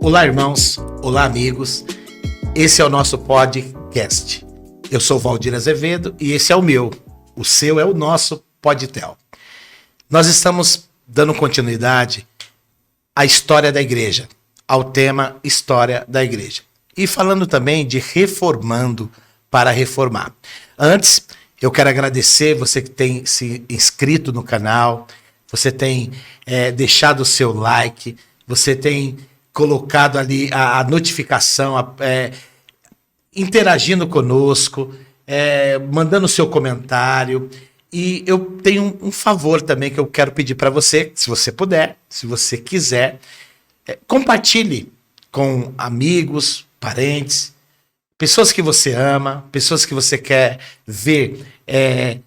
Olá, irmãos. Olá, amigos. Esse é o nosso podcast. Eu sou Valdir Azevedo e esse é o meu. O seu é o nosso Podtel. Nós estamos dando continuidade à história da igreja, ao tema História da Igreja. E falando também de reformando para reformar. Antes, eu quero agradecer você que tem se inscrito no canal, você tem deixado o seu like, você tem colocado ali a notificação, interagindo conosco, mandando o seu comentário. E eu tenho um favor também que eu quero pedir para você, se você puder, se você quiser, compartilhe com amigos, parentes, pessoas que você ama, pessoas que você quer ver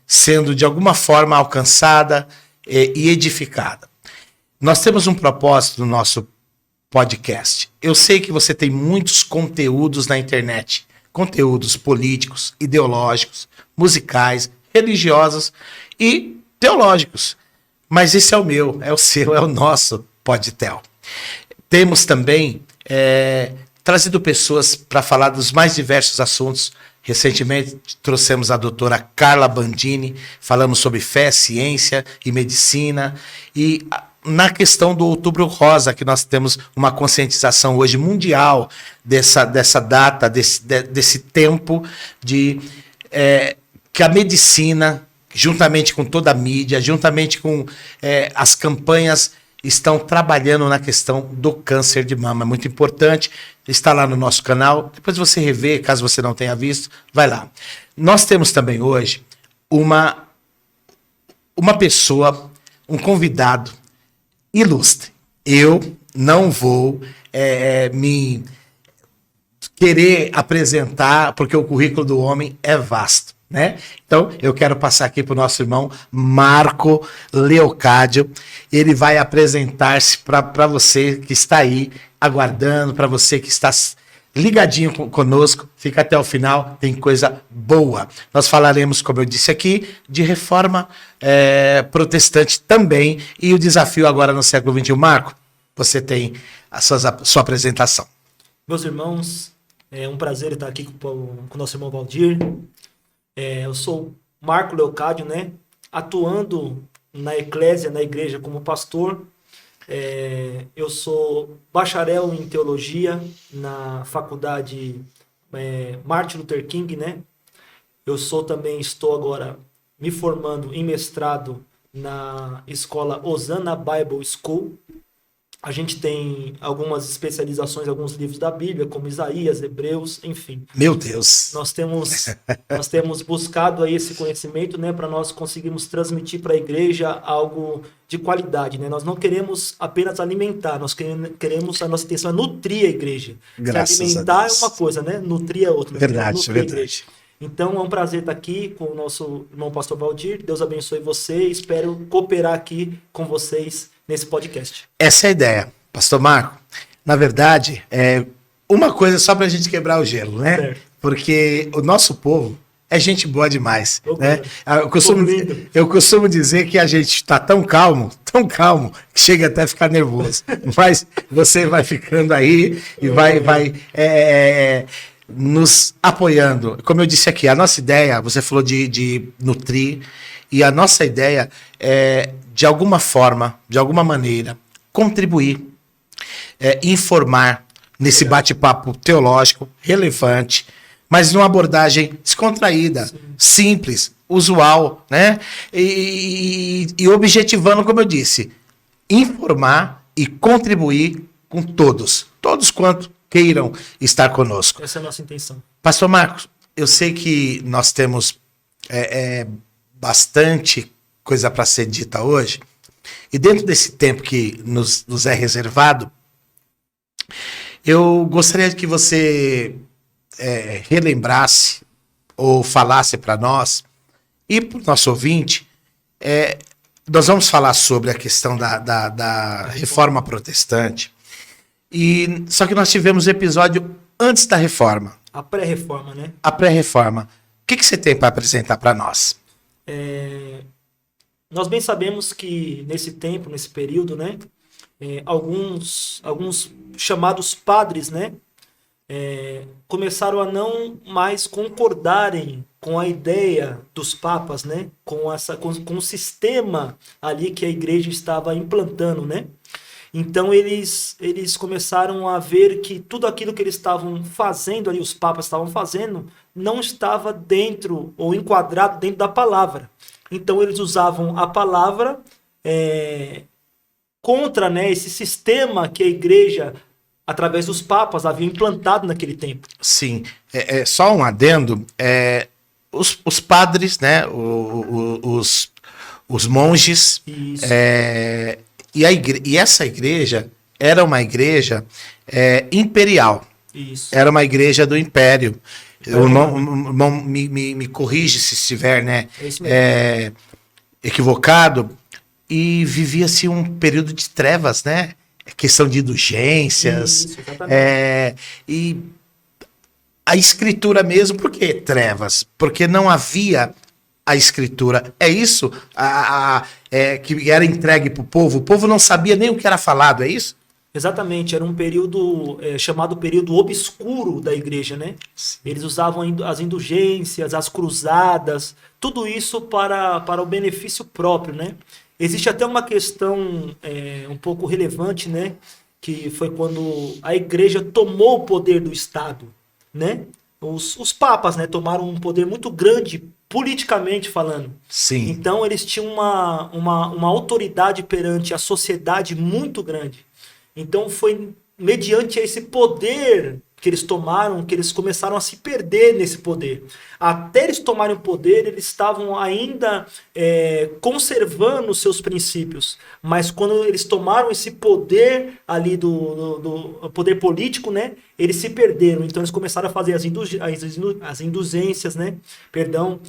sendo de alguma forma alcançada e edificada. Nós temos um propósito no nosso podcast. Eu sei que você tem muitos conteúdos na internet, conteúdos políticos, ideológicos, musicais, religiosos e teológicos. Mas esse é o meu, é o seu, é o nosso Podtel. Temos também trazido pessoas para falar dos mais diversos assuntos. Recentemente trouxemos a doutora Carla Bandini, falamos sobre fé, ciência e medicina. E na questão do Outubro Rosa, que nós temos uma conscientização hoje mundial dessa data, desse tempo de que a medicina, juntamente com toda a mídia, juntamente com as campanhas, estão trabalhando na questão do câncer de mama. É muito importante, está lá no nosso canal. Depois você revê, caso você não tenha visto, vai lá. Nós temos também hoje uma pessoa, um convidado ilustre. Eu não vou me querer apresentar, porque o currículo do homem é vasto, né? Então, eu quero passar aqui para o nosso irmão Marco Leocádio. Ele vai apresentar-se para você que está aí aguardando, para você que está ligadinho conosco. Fica até o final, tem coisa boa. Nós falaremos, como eu disse aqui, de reforma protestante também, e o desafio agora no século XXI. Marco, você tem a sua apresentação. Meus irmãos, é um prazer estar aqui com o nosso irmão Valdir. Eu sou Marco Leocádio, né? Atuando na eclésia, na igreja, como pastor. Eu sou bacharel em teologia na faculdade Martin Luther King, né? Estou agora me formando em mestrado na escola Osana Bible School. A gente tem algumas especializações, alguns livros da Bíblia, como Isaías, Hebreus, enfim. Meu Deus! Nós temos buscado aí esse conhecimento, né, para nós conseguirmos transmitir para a igreja algo de qualidade, né? Nós não queremos apenas alimentar, nós queremos, a nossa intenção é nutrir a igreja. Graças alimentar a Deus. É uma coisa, né? Nutrir é outra. Verdade, verdade. Então é um prazer estar aqui com o nosso irmão pastor Valdir. Deus abençoe você. Espero cooperar aqui com vocês nesse podcast. Essa é a ideia, pastor Marco. Na verdade, uma coisa só para a gente quebrar o gelo, né? Certo. Porque o nosso povo é gente boa demais, né? Lindo. Eu costumo dizer que a gente está tão calmo, que chega até a ficar nervoso. Mas você vai ficando aí e vai nos apoiando. Como eu disse aqui, a nossa ideia, você falou de nutrir, e a nossa ideia é, de alguma forma, de alguma maneira, contribuir, informar nesse bate-papo teológico relevante, mas numa abordagem descontraída, simples, usual, né? E objetivando, como eu disse, informar e contribuir com todos quanto queiram estar conosco. Essa é a nossa intenção. Pastor Marcos, eu sei que nós temos bastante coisa para ser dita hoje, e dentro desse tempo que nos é reservado, eu gostaria que você relembrasse ou falasse para nós e para o nosso ouvinte. Nós vamos falar sobre a questão da reforma protestante, só que nós tivemos um episódio antes da reforma. A pré-reforma, né? A pré-reforma. O que você tem para apresentar para nós? Nós bem sabemos que nesse tempo, nesse período, né, alguns chamados padres, né, começaram a não mais concordarem com a ideia dos papas, né, com o sistema ali que a igreja estava implantando, né. Então eles começaram a ver que tudo aquilo que eles estavam fazendo ali, os papas estavam fazendo, não estava dentro ou enquadrado dentro da palavra. Então eles usavam a palavra contra, né, esse sistema que a igreja, através dos papas, havia implantado naquele tempo. Sim, só um adendo, os padres, né, os monges, Isso. E essa igreja era uma igreja imperial, Isso. era uma igreja do império. O irmão me corrige se estiver, né, É isso mesmo. equivocado, e vivia-se um período de trevas, né? Questão de indulgências. Isso, exatamente. E a escritura mesmo, por que trevas? Porque não havia a escritura. É isso que era entregue para o povo. O povo não sabia nem o que era falado, é isso? Exatamente, era um período chamado período obscuro da igreja, né? Sim. Eles usavam as indulgências, as cruzadas, tudo isso para o benefício próprio, né? Existe até uma questão um pouco relevante, né? Que foi quando a igreja tomou o poder do Estado, né? Os papas, né, tomaram um poder muito grande politicamente falando. Sim. Então eles tinham uma autoridade perante a sociedade muito grande. Então foi mediante esse poder que eles tomaram, que eles começaram a se perder nesse poder. Até eles tomarem o poder, eles estavam ainda conservando os seus princípios. Mas quando eles tomaram esse poder ali do poder político, né, eles se perderam. Então eles começaram a fazer as indulgências, né, perdão,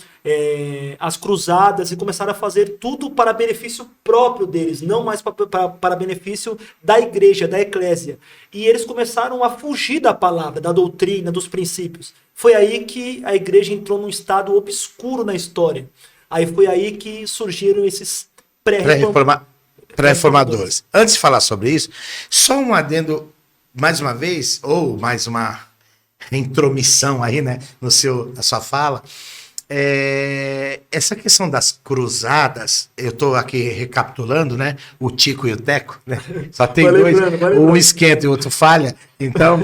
as cruzadas, e começaram a fazer tudo para benefício próprio deles, não mais para benefício da igreja, da eclésia. E eles começaram a fugir da palavra, da doutrina, dos princípios. Foi aí que a igreja entrou num estado obscuro na história. Aí foi aí que surgiram esses pré-reformadores. Antes de falar sobre isso, só um adendo, mais uma vez, ou mais uma intromissão aí, né, na sua fala. Essa questão das cruzadas, eu estou aqui recapitulando, né? O Tico e o Teco, né? Só tem dois, um esquenta e o outro falha. Então,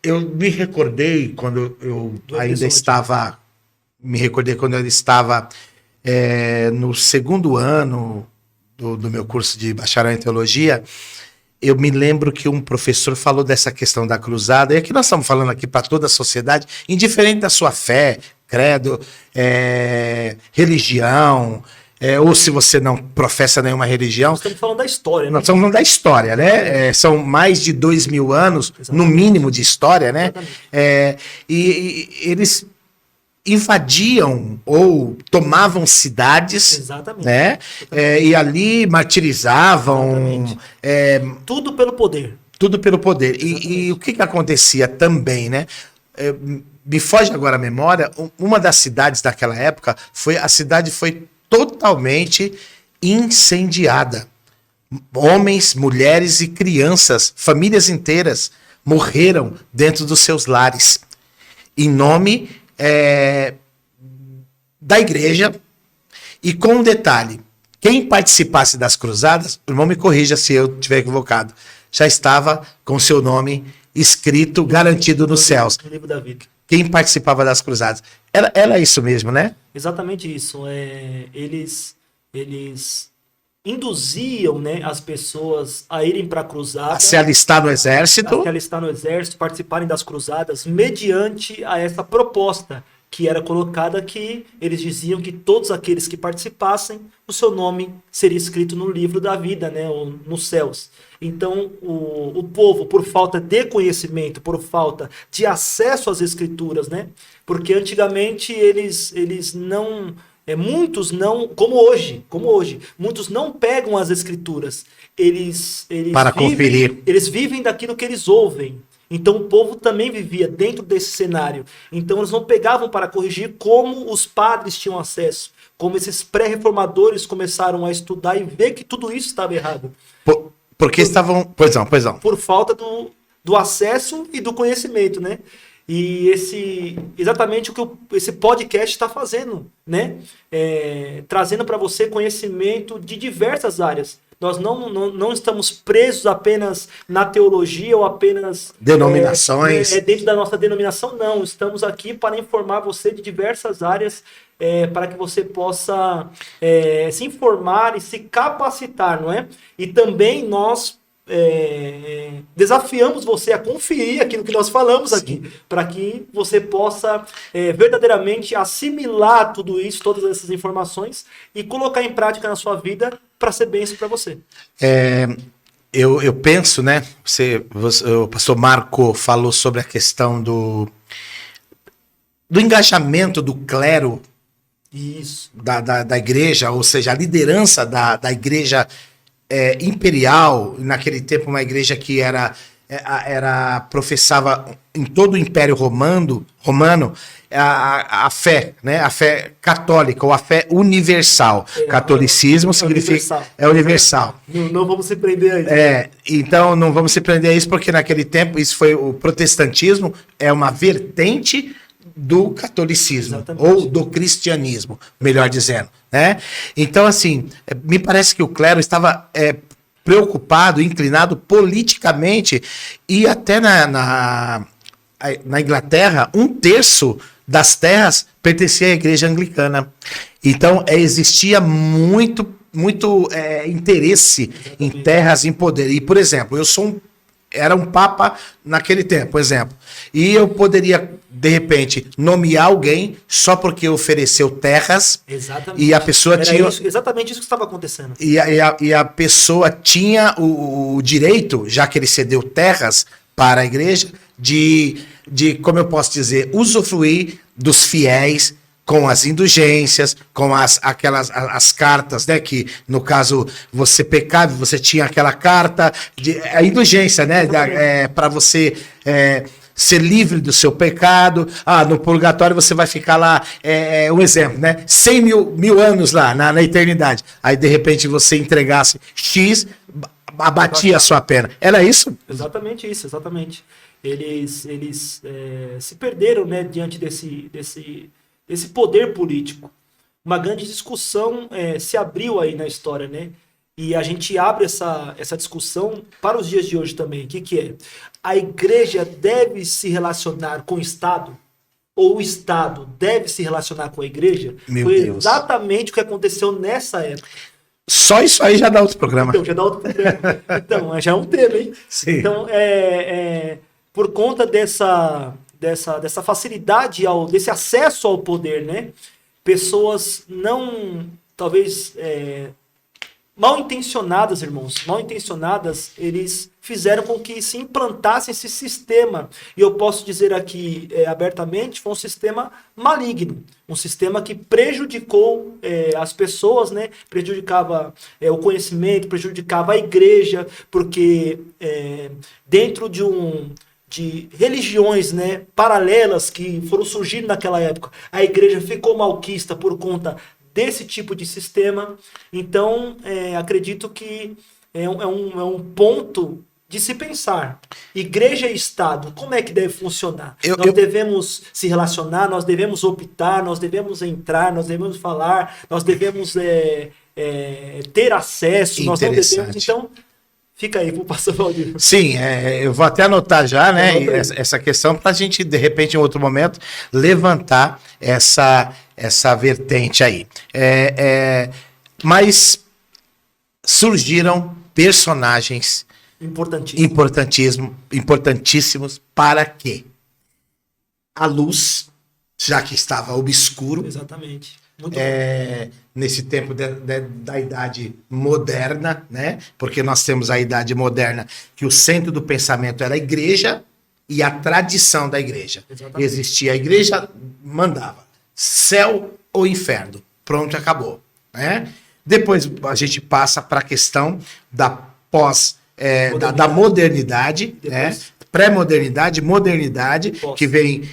eu me recordei quando eu ainda estava, no segundo ano do meu curso de bacharel em teologia. Eu me lembro que um professor falou dessa questão da cruzada, e aqui nós estamos falando aqui para toda a sociedade, indiferente da sua fé, credo, religião, ou se você não professa nenhuma religião. Nós estamos falando da história, né? Nós estamos falando da história, né? São mais de 2000 anos, exatamente, no mínimo, de história, né? E eles invadiam ou tomavam cidades, exatamente, né? E ali martirizavam. Tudo pelo poder. Tudo pelo poder. E o que acontecia também, né? Me foge agora a memória, uma das cidades daquela época, a cidade foi totalmente incendiada. Homens, mulheres e crianças, famílias inteiras, morreram dentro dos seus lares. Em nome da igreja. E com um detalhe: quem participasse das cruzadas, o irmão me corrija se eu estiver equivocado, já estava com seu nome escrito, garantido nos céus. No livro da vida. Quem participava das cruzadas. Era isso mesmo, né? Exatamente isso. Eles induziam, né, as pessoas a irem para a cruzada. A se alistar no exército. A se alistar no exército, participarem das cruzadas, mediante a essa proposta que era colocada, que eles diziam que todos aqueles que participassem, o seu nome seria escrito no livro da vida, né, ou nos céus. Então, o povo, por falta de conhecimento, por falta de acesso às escrituras, né, porque antigamente eles não... muitos não, como hoje, muitos não pegam as escrituras, eles para conferir. Eles vivem daquilo que eles ouvem. Então o povo também vivia dentro desse cenário. Então eles não pegavam para corrigir como os padres tinham acesso, como esses pré-reformadores começaram a estudar e ver que tudo isso estava errado. Porque estavam... Pois não. Por falta do acesso e do conhecimento, né? E exatamente o que esse podcast está fazendo, né? Trazendo para você conhecimento de diversas áreas. Nós não estamos presos apenas na teologia ou apenas... Denominações. Dentro da nossa denominação, não. Estamos aqui para informar você de diversas áreas, para que você possa se informar e se capacitar, não é? E também nós desafiamos você a conferir aquilo que nós falamos aqui, para que você possa verdadeiramente assimilar tudo isso, todas essas informações e colocar em prática na sua vida para ser bênção para você. Eu penso, né? O pastor Marco falou sobre a questão do engajamento do clero. Isso. Da igreja, ou seja, a liderança da igreja imperial, naquele tempo uma igreja que professava em todo o Império Romano a fé, né? A fé católica ou a fé universal. Catolicismo significa universal. Não vamos se prender a isso. Então não vamos se prender a isso porque naquele tempo isso foi o protestantismo, é uma vertente do catolicismo. Exatamente. Ou do cristianismo, melhor dizendo, né? Então, assim, me parece que o clero estava preocupado, inclinado politicamente, e até na Inglaterra, 1/3 das terras pertencia à igreja anglicana. Então, existia muito interesse em terras, em poder. E, por exemplo, era um papa naquele tempo, por exemplo. E eu poderia, de repente, nomear alguém só porque ofereceu terras. Exatamente. E a pessoa tinha... exatamente isso que estava acontecendo. E a pessoa tinha o direito, já que ele cedeu terras para a igreja, de como eu posso dizer, usufruir dos fiéis com as indulgências, com as cartas, né? Que, no caso, você pecava, você tinha aquela carta, a indulgência, né? Para você ser livre do seu pecado. No purgatório você vai ficar lá, um exemplo, né? 100 mil anos lá, na eternidade. Aí, de repente, você entregasse X, abatia a sua pena. Era isso? Exatamente isso, exatamente. Eles se perderam, né? Diante desse poder político. Uma grande discussão se abriu aí na história, né? E a gente abre essa discussão para os dias de hoje também. O que é? A igreja deve se relacionar com o Estado? Ou o Estado deve se relacionar com a igreja? Foi exatamente o que aconteceu nessa época. Só isso aí já dá outro programa. Então, já dá outro programa. Então, já é um tema, hein? Sim. Então, por conta dessa facilidade, desse acesso ao poder, né? Pessoas talvez mal intencionadas, irmãos, mal intencionadas, eles fizeram com que se implantasse esse sistema. E eu posso dizer aqui abertamente, foi um sistema maligno, um sistema que prejudicou as pessoas, né? Prejudicava o conhecimento, prejudicava a igreja, porque dentro de religiões, né, paralelas que foram surgindo naquela época, a igreja ficou malquista por conta desse tipo de sistema. Então, acredito que é um ponto de se pensar. Igreja e Estado, como é que deve funcionar? Nós devemos se relacionar, nós devemos optar, nós devemos entrar, nós devemos falar, nós devemos ter acesso, nós não devemos... Então, fica aí pro pastor Valdir. Sim, eu vou até anotar já, né, essa questão para a gente, de repente, em outro momento, levantar essa vertente aí. Mas surgiram personagens importantíssimos para que a luz, já que estava obscuro, exatamente. Muito nesse tempo da idade moderna, né? Porque nós temos a idade moderna que o centro do pensamento era a igreja e a tradição da igreja. Exatamente. Existia a igreja, mandava céu ou inferno. Pronto, acabou, né? Depois a gente passa para a questão da da modernidade, né? Pré-modernidade, modernidade, que vem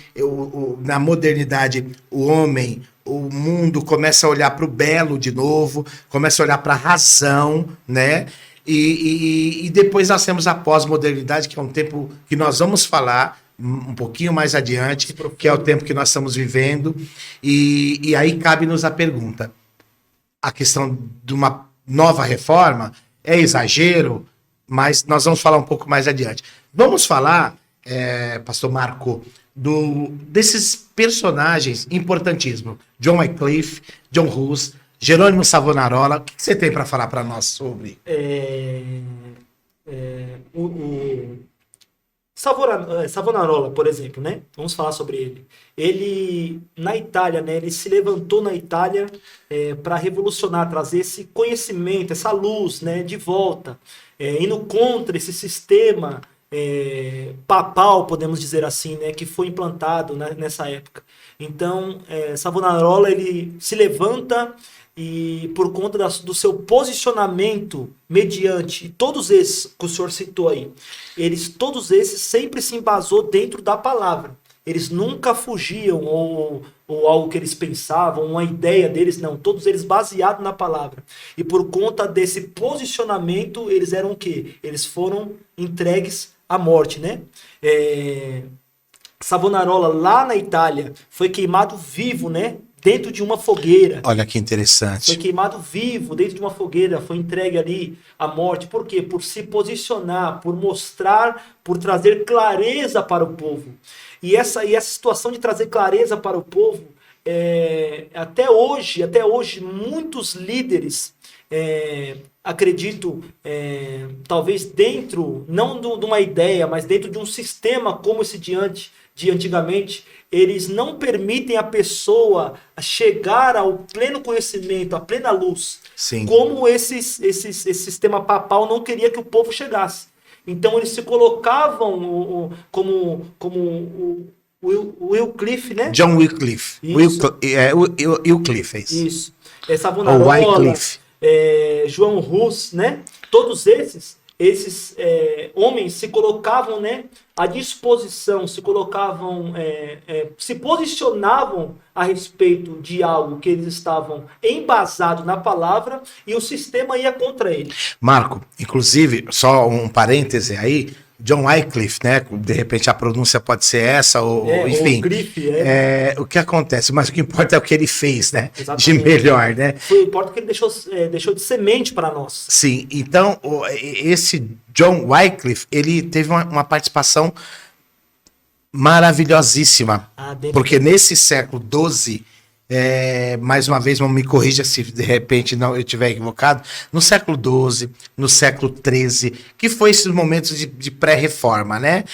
na modernidade o homem, o mundo começa a olhar para o belo de novo, começa a olhar para a razão, né? E depois nós temos a pós-modernidade, que é um tempo que nós vamos falar um pouquinho mais adiante, que é o tempo que nós estamos vivendo. E aí cabe-nos a pergunta: a questão de uma nova reforma é exagero? Mas nós vamos falar um pouco mais adiante. Vamos falar, pastor Marco, desses personagens importantíssimos. John Wycliffe, John Hus, Jerônimo Savonarola. O que você tem para falar para nós sobre? O Savonarola, por exemplo, né? Vamos falar sobre ele. Ele, na Itália, né? Ele se levantou na Itália para revolucionar, trazer esse conhecimento, essa luz, né? De volta, indo contra esse sistema papal, podemos dizer assim, né? Que foi implantado nessa época. Então, Savonarola, ele se levanta e por conta do seu posicionamento mediante todos esses que o senhor citou aí, todos esses sempre se embasou dentro da palavra. Eles nunca fugiam ou algo que eles pensavam, uma ideia deles, não. Todos eles baseados na palavra. E por conta desse posicionamento, eles eram o quê? Eles foram entregues à morte, né? Savonarola, lá na Itália, foi queimado vivo, né? Dentro de uma fogueira. Olha que interessante. Foi queimado vivo dentro de uma fogueira, foi entregue ali à morte. Por quê? Por se posicionar, por mostrar, por trazer clareza para o povo. E essa situação de trazer clareza para o povo, até hoje, muitos líderes, acredito, talvez dentro, não de uma ideia, mas dentro de um sistema como esse de antigamente, eles não permitem a pessoa chegar ao pleno conhecimento, à plena luz. Sim. Como esse sistema papal não queria que o povo chegasse. Então eles se colocavam como o Wycliffe, né? John Wycliffe. Wycliffe, é isso. Isso. Savonarola, João Hus, né? Todos esses homens se colocavam, né, à disposição, se posicionavam a respeito de algo que eles estavam embasados na palavra e o sistema ia contra eles. Marco, inclusive, só um parêntese aí, John Wycliffe, né? De repente a pronúncia pode ser essa, ou enfim. Ou Cliff, o que acontece? Mas o que importa é o que ele fez, né? Exatamente. De melhor, né? O que importa é que ele deixou de semente para nós. Sim, então esse John Wycliffe, ele teve uma participação maravilhosíssima. Porque nesse século XII, mais uma vez, não me corrija se de repente não eu estiver equivocado, no século XII, no século XIII, que foi esses momentos de pré-reforma, né?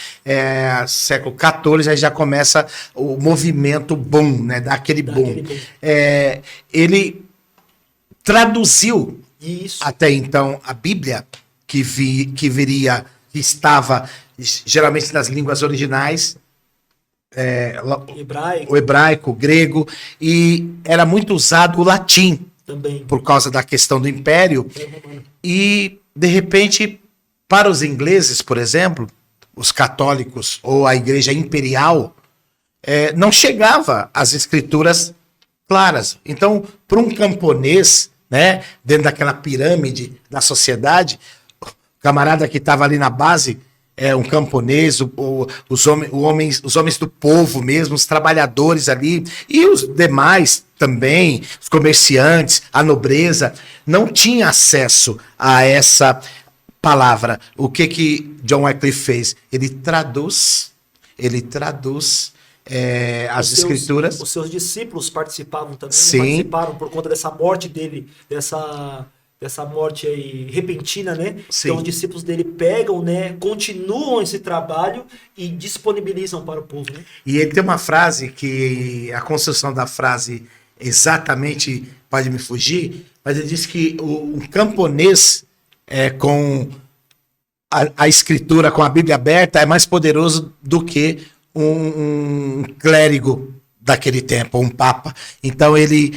Século XIV, aí já começa o movimento boom, né? Daquele boom. Ele traduziu até então a Bíblia, que estava geralmente nas línguas originais, o hebraico, o grego, e era muito usado o latim também, por causa da questão do império. E de repente, para os ingleses, por exemplo, os católicos ou a igreja imperial, não chegava às escrituras claras. Então, para um camponês, né, dentro daquela pirâmide da sociedade, o camarada que estava ali na base, um camponês, os homens do povo mesmo, os trabalhadores ali, e os demais também, os comerciantes, a nobreza, não tinha acesso a essa palavra. O que John Wycliffe fez? Ele traduz as escrituras. Os seus discípulos participavam também, sim, participaram por conta dessa morte dele, dessa morte aí repentina, né? Sim. Então os discípulos dele pegam, né, continuam esse trabalho e disponibilizam para o povo, né? E ele tem uma frase que a construção da frase exatamente pode me fugir, mas ele diz que o camponês com a escritura, com a Bíblia aberta, é mais poderoso do que um clérigo daquele tempo, um papa. Então ele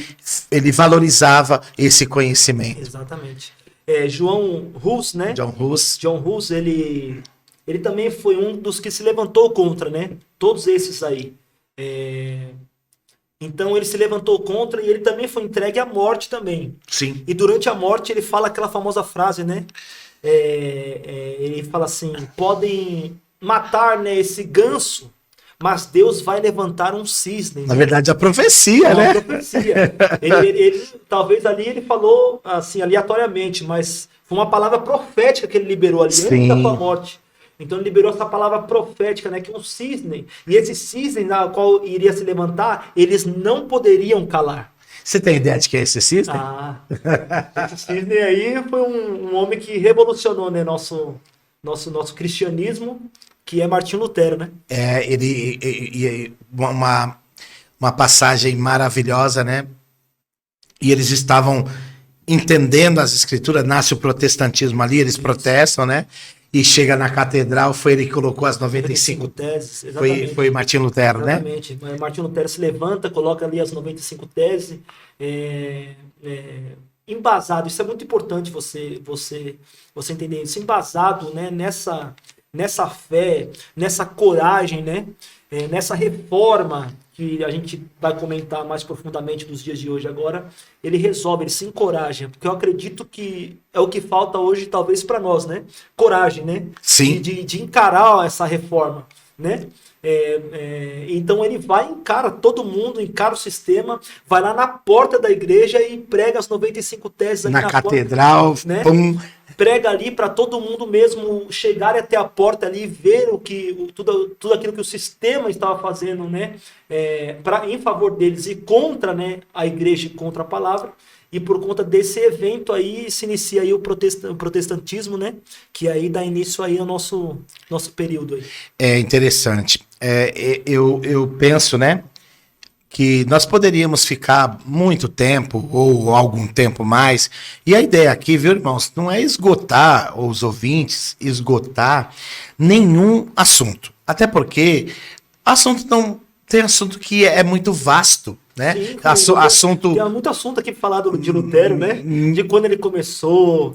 valorizava esse conhecimento. Exatamente. João Hus, né? John Hus, ele também foi um dos que se levantou contra, né? Todos esses aí. Então ele se levantou contra e ele também foi entregue à morte também. Sim. E durante a morte ele fala aquela famosa frase, né? ele fala assim, podem matar, né, esse ganso, mas Deus vai levantar um cisne. Na Né? verdade, a profecia, É uma né? profecia. Talvez ali ele falou assim, aleatoriamente, mas foi uma palavra profética que ele liberou ali, antes da sua morte. Então ele liberou essa palavra profética, né, que um cisne, e esse cisne na qual iria se levantar, eles não poderiam calar. Você tem ideia de quem é esse cisne? Esse cisne aí foi um homem que revolucionou, né, nosso cristianismo, que é Martinho Lutero, né? Uma passagem maravilhosa, né? E eles estavam entendendo as escrituras, nasce o protestantismo ali, eles protestam, né? E chega na catedral, foi ele que colocou as 95 teses. Foi Martinho Lutero, exatamente. Né? Martinho Lutero se levanta, coloca ali as 95 teses, embasado. Isso é muito importante você entender isso. Embasado, né, nessa fé, nessa coragem, né, nessa reforma que a gente vai comentar mais profundamente nos dias de hoje agora, ele resolve, ele se encoraja, porque eu acredito que é o que falta hoje, talvez, para nós, né? Coragem, né? Sim. De encarar essa reforma, né? Então ele encara todo mundo, encara o sistema, vai lá na porta da igreja e prega as 95 teses ali na catedral, porta, né? Pum. Prega ali para todo mundo mesmo chegar até a porta ali e ver tudo aquilo que o sistema estava fazendo, né, em favor deles e contra, né, a igreja e contra a palavra. E por conta desse evento aí se inicia aí o protestantismo, né, que aí dá início aí ao nosso período aí. É interessante. Eu penso, né, que nós poderíamos ficar muito tempo ou algum tempo mais. E a ideia aqui, viu, irmãos, não é esgotar os ouvintes, esgotar nenhum assunto. Até porque tem assunto que é muito vasto, né? Sim, assunto... Tem muito assunto aqui falado de Lutero, né? De quando ele começou,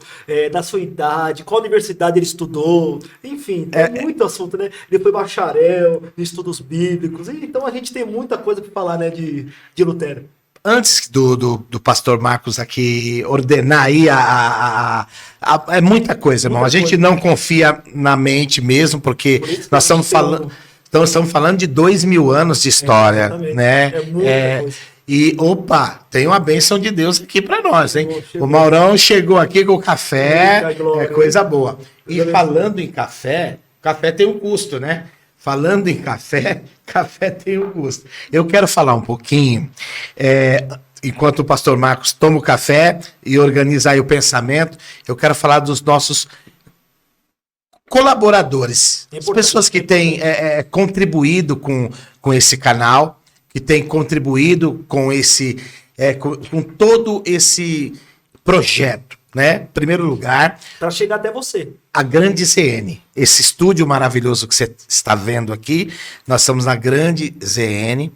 da sua idade, qual universidade ele estudou, enfim, tem muito assunto, né? Ele foi bacharel em estudos bíblicos, então a gente tem muita coisa para falar, né, de Lutero. Antes do pastor Marcos aqui ordenar aí é muita coisa, irmão. A gente não confia na mente mesmo, porque nós estamos falando... Então, estamos falando de 2000 anos de história, né? É muita coisa. E, tem uma bênção de Deus aqui para nós, hein? O Maurão chegou aqui com o café, coisa boa. E falando em café tem um custo, né? Falando em café tem um custo. Eu quero falar um pouquinho, enquanto o pastor Marcos toma o café e organiza aí o pensamento, eu quero falar dos nossos colaboradores, as pessoas que têm contribuído com esse canal, que têm contribuído com com todo esse projeto, né? Em primeiro lugar, para chegar até você. A Grande ZN, esse estúdio maravilhoso que você está vendo aqui, nós estamos na Grande ZN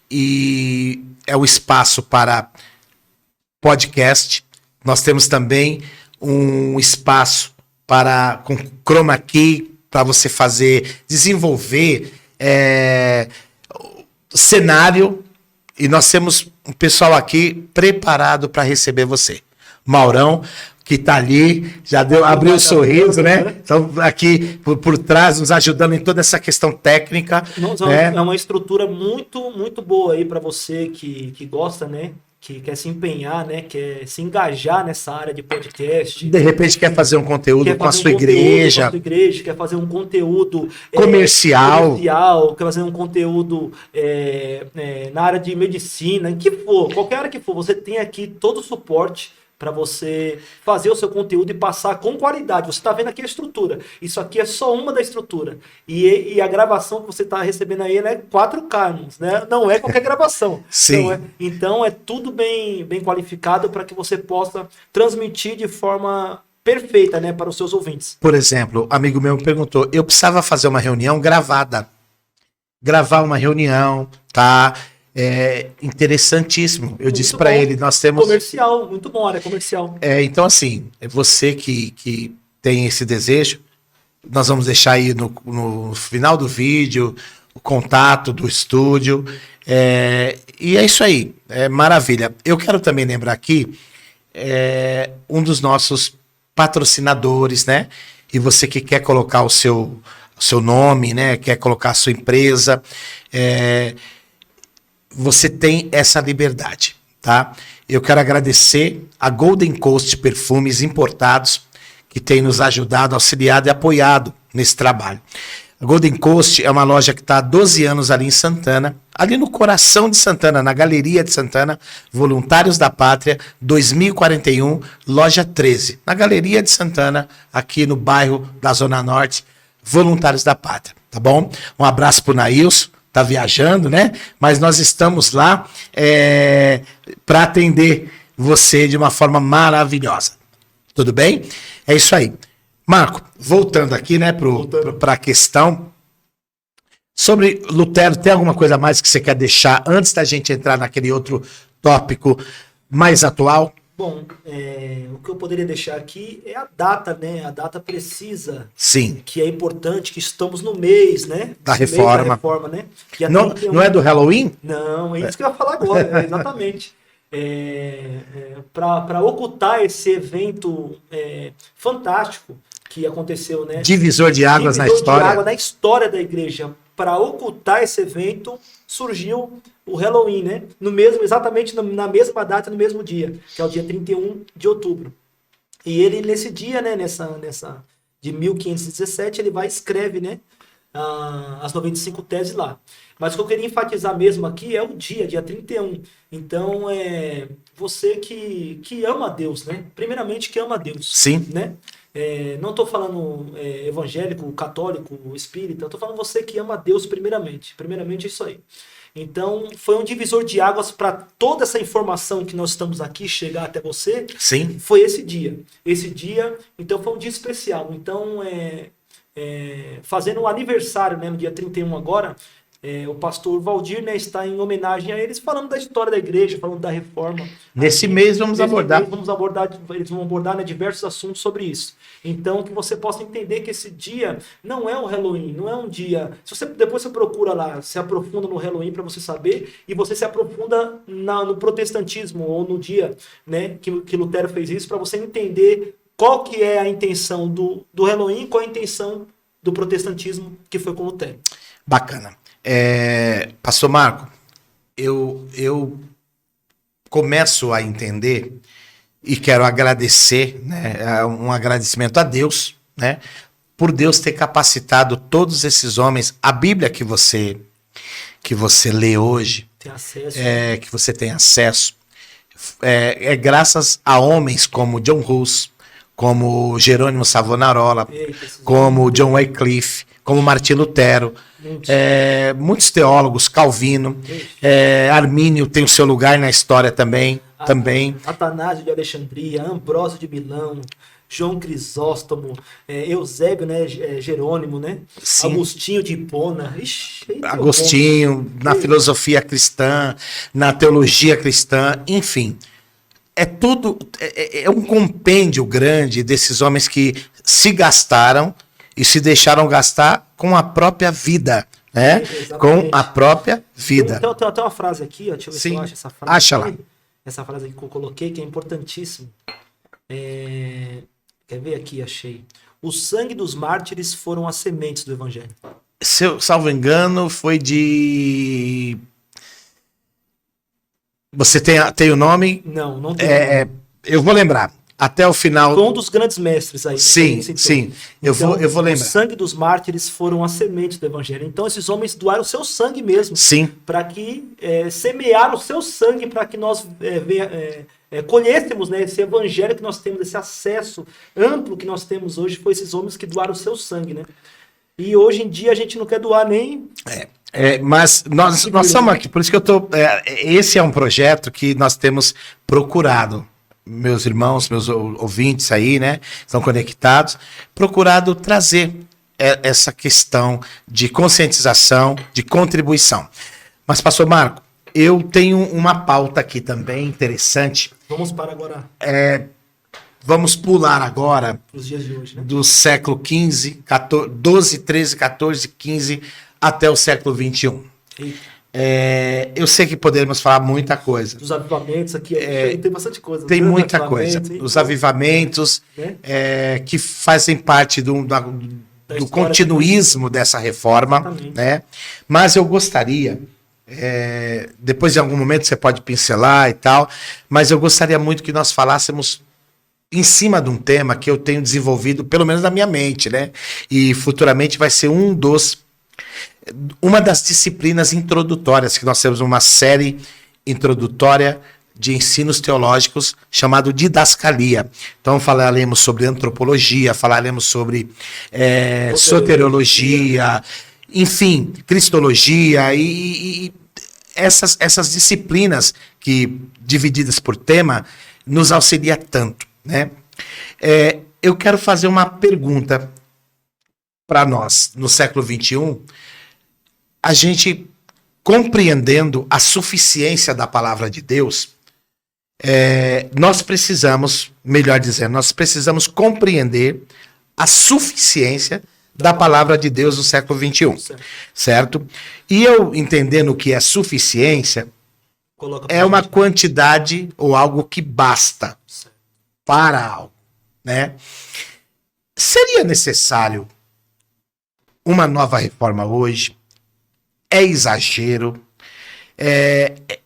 e é o espaço para podcast. Nós temos também um espaço com chroma key, para você desenvolver cenário, e nós temos um pessoal aqui preparado para receber você. Maurão, que está ali, já abriu um sorriso, né? Então, aqui por trás, nos ajudando em toda essa questão técnica. Né? É uma estrutura muito, muito boa aí para você que gosta, né? Que quer se empenhar, né? Quer se engajar nessa área de podcast. De repente quer fazer um conteúdo com a sua igreja. Quer fazer um conteúdo comercial, quer fazer um conteúdo na área de medicina, em que for, qualquer área que for, você tem aqui todo o suporte para você fazer o seu conteúdo e passar com qualidade. Você está vendo aqui a estrutura. Isso aqui é só uma da estrutura. E a gravação que você está recebendo aí é 4K, né? Não é qualquer gravação. Sim. Então é tudo bem qualificado para que você possa transmitir de forma perfeita, né, para os seus ouvintes. Por exemplo, um amigo meu me perguntou, eu precisava fazer uma reunião gravada. Gravar uma reunião, tá? Interessantíssimo. Eu disse para ele, nós temos... Comercial, muito bom, área comercial. Então, assim, você que tem esse desejo, nós vamos deixar aí no final do vídeo o contato do estúdio. E é isso aí, maravilha. Eu quero também lembrar aqui um dos nossos patrocinadores, né? E você que quer colocar o seu nome, né? Quer colocar a sua empresa, você tem essa liberdade, tá? Eu quero agradecer a Golden Coast Perfumes Importados, que tem nos ajudado, auxiliado e apoiado nesse trabalho. A Golden Coast é uma loja que está há 12 anos ali em Santana, ali no coração de Santana, na Galeria de Santana, Voluntários da Pátria, 2041, loja 13. Na Galeria de Santana, aqui no bairro da Zona Norte, Voluntários da Pátria, tá bom? Um abraço pro Nailson, tá viajando, né? Mas nós estamos lá para atender você de uma forma maravilhosa. Tudo bem? É isso aí. Marco, voltando aqui, né, para a questão sobre Lutero, tem alguma coisa a mais que você quer deixar antes da gente entrar naquele outro tópico mais atual? Bom, o que eu poderia deixar aqui é a data, né? A data precisa. Sim. Que é importante, que estamos no mês, né? Da reforma. Da reforma, né? Não é do Halloween? Não, é isso que eu ia falar agora, exatamente. Para ocultar esse evento fantástico que aconteceu, né? Divisor de águas na história. De água na história da igreja. Para ocultar esse evento, surgiu o Halloween, né? Exatamente na mesma data, no mesmo dia, que é o dia 31 de outubro. E ele, nesse dia, né? De 1517, ele vai e escreve, né? As 95 teses lá. Mas o que eu queria enfatizar mesmo aqui é o dia 31. Então, você que ama a Deus, né? Primeiramente, que ama a Deus. Sim. Né? Não estou falando evangélico, católico, espírita. Estou falando você que ama a Deus primeiramente. Primeiramente é isso aí. Então, foi um divisor de águas para toda essa informação que nós estamos aqui chegar até você. Sim. Foi esse dia. Esse dia, então, foi um dia especial. Então, fazendo um aniversário, né, no dia 31 agora, o pastor Valdir, né, está em homenagem a eles, falando da história da igreja, falando da reforma. Nesse mês vamos abordar. Eles vão abordar, né, diversos assuntos sobre isso. Então, que você possa entender que esse dia não é o Halloween, não é um dia... Depois você procura lá, se aprofunda no Halloween para você saber, e você se aprofunda no protestantismo, ou no dia, né, que Lutero fez isso, para você entender qual que é a intenção do Halloween, qual a intenção do protestantismo que foi com Lutero. Bacana. Pastor Marco, eu começo a entender e quero agradecer, né, um agradecimento a Deus, né, por Deus ter capacitado todos esses homens. A Bíblia que você lê hoje, tem acesso, que você tem acesso, graças a homens como John Hus, como Jerônimo Savonarola, como John Wycliffe, como Martim Lutero, muitos teólogos, Calvino, Armínio tem o seu lugar na história também. Atanásio de Alexandria, Ambrósio de Milão, João Crisóstomo, Eusébio, né, Jerônimo, né? Sim. Agostinho de Hipona. Agostinho, na filosofia cristã, na teologia cristã, enfim. É um compêndio grande desses homens que se gastaram e se deixaram gastar com a própria vida, né? Com a própria vida. Então, tem até uma frase aqui, ó, deixa eu ver se eu acho essa frase. Acha lá. Essa frase aqui que eu coloquei, que é importantíssima. Quer ver aqui? Achei. O sangue dos mártires foram as sementes do evangelho. Se eu salvo engano, foi de... Você tem o nome? Não tem. Eu vou lembrar. Até o final. Foi um dos grandes mestres aí. Sim. Eu vou lembrar. O sangue dos mártires foram as sementes do evangelho. Então esses homens doaram o seu sangue mesmo. Sim. Para que semearam o seu sangue para que nós colhêssemos, né, esse evangelho que nós temos, esse acesso amplo que nós temos hoje. Foi esses homens que doaram o seu sangue, né? E hoje em dia a gente não quer doar nem... Mas nós estamos aqui, por isso que eu tô... esse é um projeto que nós temos procurado, meus irmãos, meus ouvintes aí, né, estão conectados, procurado trazer essa questão de conscientização, de contribuição. Mas, pastor Marco, eu tenho uma pauta aqui também interessante. Vamos para agora. Vamos pular agora os dias de hoje, né? Do século XV, 12, 13, 14, 15 até o século XXI. Eu sei que poderíamos falar muita coisa. Dos avivamentos aqui, tem bastante coisa. Tem Grandes muita coisa. avivamentos, Os avivamentos né? que fazem parte do história continuismo dessa reforma, Exatamente. né? Mas eu gostaria, depois de algum momento você pode pincelar e tal, mas eu gostaria muito que nós falássemos em cima de um tema que eu tenho desenvolvido, pelo menos na minha mente, né? E futuramente vai ser uma das disciplinas introdutórias, que nós temos uma série introdutória de ensinos teológicos chamado Didascalia. Então falaremos sobre antropologia, falaremos sobre soteriologia, enfim, cristologia e essas disciplinas que, divididas por tema, nos auxilia tanto, né? Eu quero fazer uma pergunta para nós, no século XXI, a gente compreendendo a suficiência da palavra de Deus, nós precisamos, melhor dizendo, nós precisamos compreender a suficiência da palavra de Deus no século XXI, certo? E eu entendendo o que é suficiência, é uma quantidade ou algo que basta para algo, né? Seria necessário uma nova reforma hoje? É exagero?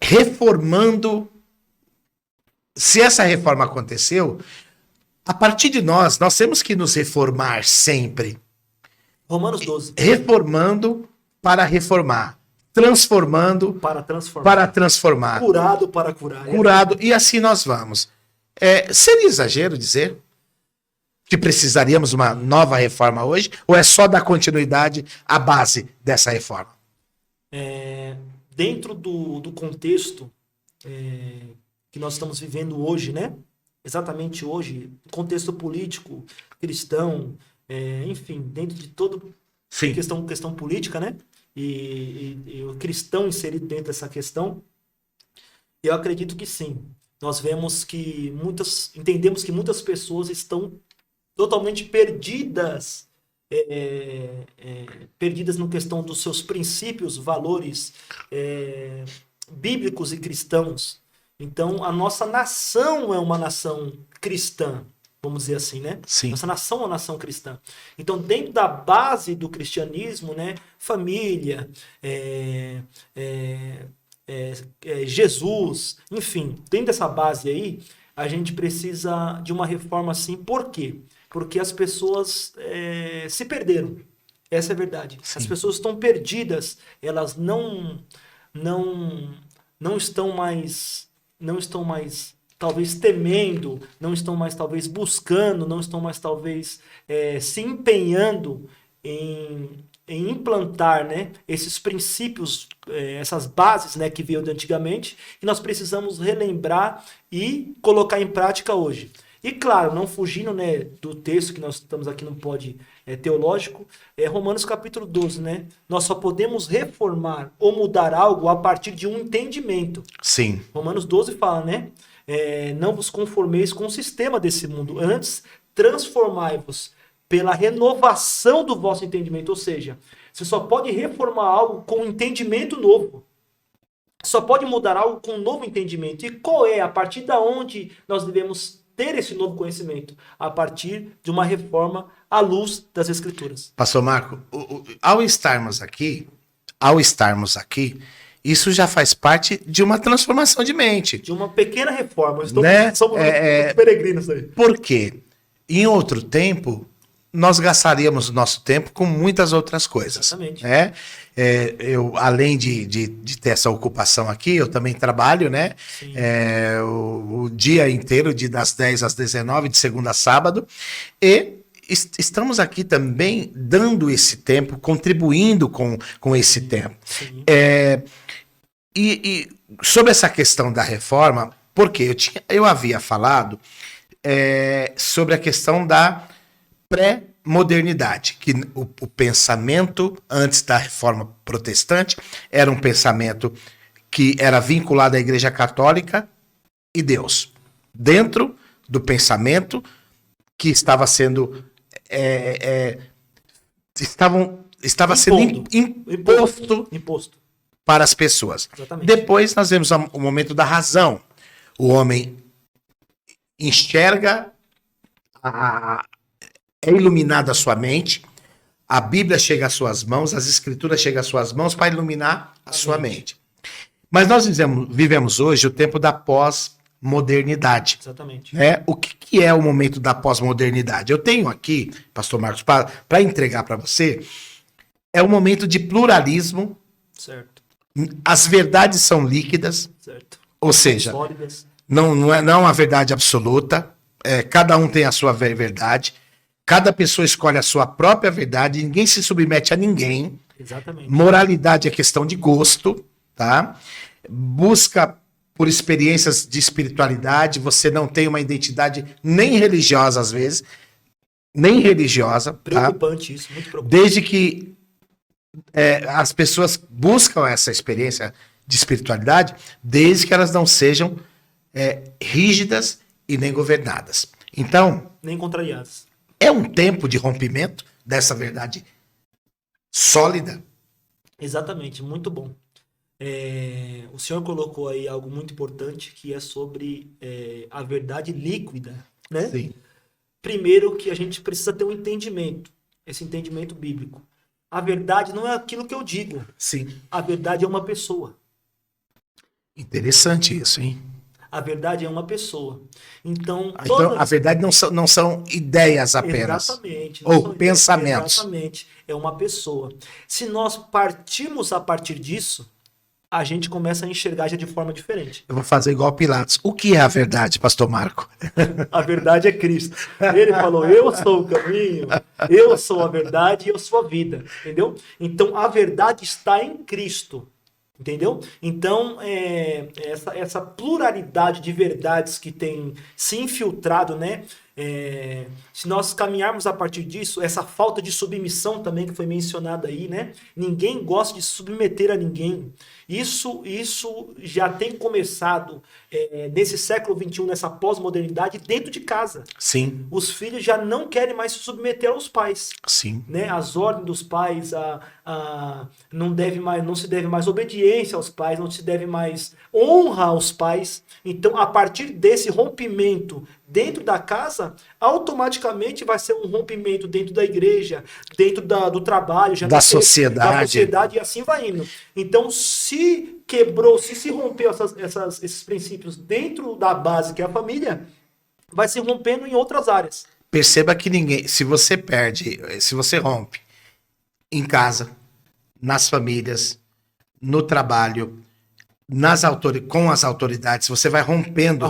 Reformando, se essa reforma aconteceu, a partir de nós temos que nos reformar sempre. Romanos 12. Reformando para reformar. Transformando para transformar. Curado para curar. Curado, e assim nós vamos. Seria exagero dizer que precisaríamos de uma nova reforma hoje? Ou é só dar continuidade à base dessa reforma? Dentro do contexto que nós estamos vivendo hoje, né? Exatamente hoje, contexto político, cristão, enfim, dentro de todo questão política, né? E o cristão inserido dentro dessa questão, eu acredito que sim. Nós vemos que entendemos que muitas pessoas estão totalmente perdidas, perdidas na questão dos seus princípios, valores bíblicos e cristãos. Então, a nossa nação é uma nação cristã, vamos dizer assim, né? Sim. Nossa nação é uma nação cristã. Então, dentro da base do cristianismo, né? Família, Jesus, enfim, dentro dessa base aí, a gente precisa de uma reforma assim. Por quê? Porque as pessoas se perderam. Essa é a verdade. Sim. As pessoas estão perdidas. Elas não estão mais talvez temendo, não estão mais talvez buscando, não estão mais talvez se empenhando em implantar, né, esses princípios, essas bases, né, que veio de antigamente, e nós precisamos relembrar e colocar em prática hoje. E claro, não fugindo, né, do texto que nós estamos aqui no Pod Teológico, Romanos capítulo 12, né? Nós só podemos reformar ou mudar algo a partir de um entendimento. Sim. Romanos 12 fala, né? Não vos conformeis com o sistema desse mundo, antes transformai-vos pela renovação do vosso entendimento. Ou seja, você só pode reformar algo com um entendimento novo. Só pode mudar algo com um novo entendimento. E qual é? A partir da onde nós devemos ter esse novo conhecimento? A partir de uma reforma à luz das Escrituras. Pastor Marco, ao estarmos aqui, isso já faz parte de uma transformação de mente. De uma pequena reforma. Somos peregrinos aí. Por quê? Em outro tempo, nós gastaríamos o nosso tempo com muitas outras coisas. Exatamente. Né? Eu, além de ter essa ocupação aqui, eu também trabalho, né? O dia inteiro, das 10 às 19, de segunda a sábado. E estamos aqui também dando esse tempo, contribuindo com esse tempo. E sobre essa questão da reforma, porque eu havia falado sobre a questão da pré-modernidade, que o pensamento antes da reforma protestante era um pensamento que era vinculado à Igreja Católica e Deus. Dentro do pensamento que estava sendo estava sendo imposto para as pessoas. Exatamente. Depois nós vemos o momento da razão. O homem enxerga, é iluminada a sua mente, a Bíblia chega às suas mãos, as Escrituras chegam às suas mãos para iluminar a sua mente. Mas nós vivemos hoje o tempo da pós-modernidade. Exatamente. Né? O que é o momento da pós-modernidade? Eu tenho aqui, pastor Marcos, para entregar para você, é o momento de pluralismo. Certo. As verdades são líquidas, Certo. ou seja, Sólidas. não é uma verdade absoluta, cada um tem a sua verdade, cada pessoa escolhe a sua própria verdade, ninguém se submete a ninguém. Exatamente. Moralidade é questão de gosto, tá? Busca por experiências de espiritualidade, você não tem uma identidade nem religiosa às vezes, nem religiosa, tá? Preocupante isso, muito preocupante. Desde que as pessoas buscam essa experiência de espiritualidade, desde que elas não sejam rígidas e nem governadas. Então, Nem contrariadas. é um tempo de rompimento dessa verdade sólida. Exatamente, muito bom. O senhor colocou aí algo muito importante que é sobre a verdade líquida, né? Sim. Primeiro que a gente precisa ter um entendimento, esse entendimento bíblico. A verdade não é aquilo que eu digo, Sim. a verdade é uma pessoa. Interessante isso, hein? A verdade é uma pessoa. Então, Então, a verdade não são ideias apenas. Exatamente. Ou pensamentos. Exatamente. É uma pessoa. Se nós partirmos a partir disso, a gente começa a enxergar já de forma diferente. Eu vou fazer igual Pilatos. O que é a verdade, pastor Marco? A verdade é Cristo. Ele falou, eu sou o caminho, eu sou a verdade e eu sou a vida. Entendeu? Então, a verdade está em Cristo. Entendeu? Então, essa pluralidade de verdades que tem se infiltrado, né? Se nós caminharmos a partir disso, essa falta de submissão também que foi mencionada aí, né? Ninguém gosta de se submeter a ninguém. Isso já tem começado nesse século XXI, nessa pós-modernidade, dentro de casa. Sim. Os filhos já não querem mais se submeter aos pais. Sim. Né? As ordens dos pais, não se deve mais obediência aos pais, não se deve mais honra aos pais. Então, a partir desse rompimento dentro da casa, automaticamente vai ser um rompimento dentro da igreja, dentro do trabalho, da sociedade, e assim vai indo. Então, se quebrou, se rompeu esses princípios dentro da base que é a família, vai se rompendo em outras áreas. Perceba que se você rompe em casa, nas famílias, no trabalho, com as autoridades, você vai rompendo.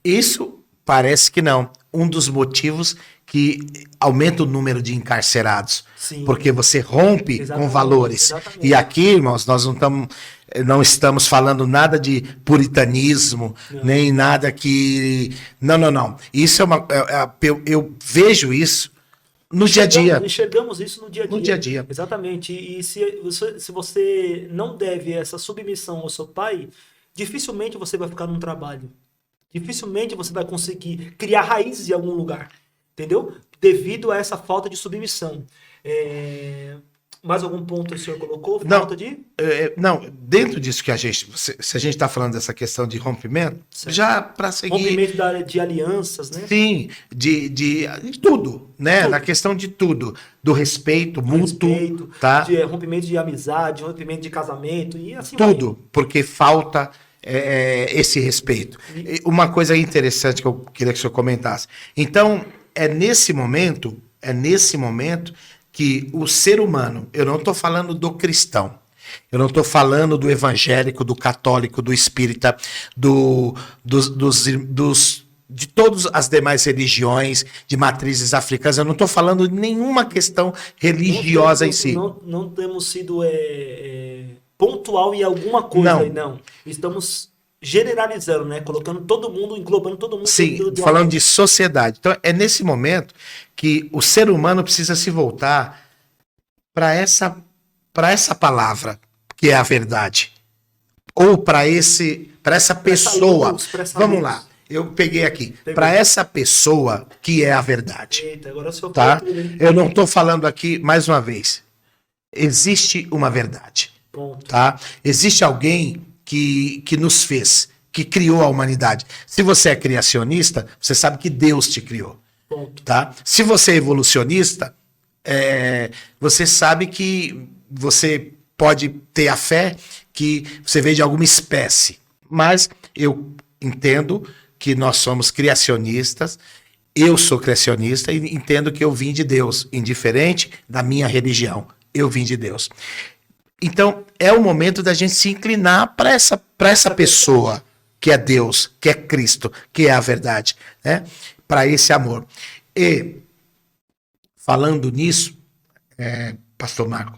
Isso parece que não. Um dos motivos que aumenta o número de encarcerados. Sim. Porque você rompe com valores. Exatamente. E aqui, irmãos, nós não estamos falando nada de puritanismo, nem nada que... Não. Isso eu vejo isso no dia a dia. Enxergamos isso no dia a dia. No dia a dia. Exatamente. E se você não deve essa submissão ao seu pai, dificilmente você vai ficar num trabalho. Dificilmente você vai conseguir criar raízes em algum lugar. Entendeu? Devido a essa falta de submissão. Mais algum ponto o senhor colocou? Não, dentro disso que se a gente está falando dessa questão de rompimento, certo. Já para seguir... Rompimento de alianças, né? Sim, de tudo, né? Tudo. Na questão de tudo, do respeito mútuo, tá? De rompimento de amizade, rompimento de casamento e assim tudo, porque falta esse respeito. Uma coisa interessante que eu queria que o senhor comentasse. Então, é nesse momento que o ser humano, eu não estou falando do cristão, eu não estou falando do evangélico, do católico, do espírita, de todas as demais religiões, de matrizes africanas, eu não estou falando de nenhuma questão religiosa em si. Não temos sido pontual em alguma coisa, não. Estamos generalizando, né? Colocando todo mundo, englobando todo mundo. Sim, falando de sociedade. Então, é nesse momento que o ser humano precisa se voltar para essa palavra, que é a verdade. Ou para essa pessoa. Vamos lá, eu peguei aqui. Para essa pessoa que é a verdade. Eita, agora o senhor tá? Eu não estou falando aqui, mais uma vez, existe uma verdade. Ponto. Tá? Existe alguém que nos fez, que criou a humanidade. Se você é criacionista, você sabe que Deus te criou. Ponto. Tá? Se você é evolucionista, você sabe que você pode ter a fé que você veio de alguma espécie. Mas eu entendo que nós somos criacionistas, eu sou criacionista e entendo que eu vim de Deus, indiferente da minha religião. Eu vim de Deus. Então, é o momento da gente se inclinar para essa pessoa que é Deus, que é Cristo, que é a verdade, né? Para esse amor. E, falando nisso, Pastor Marco,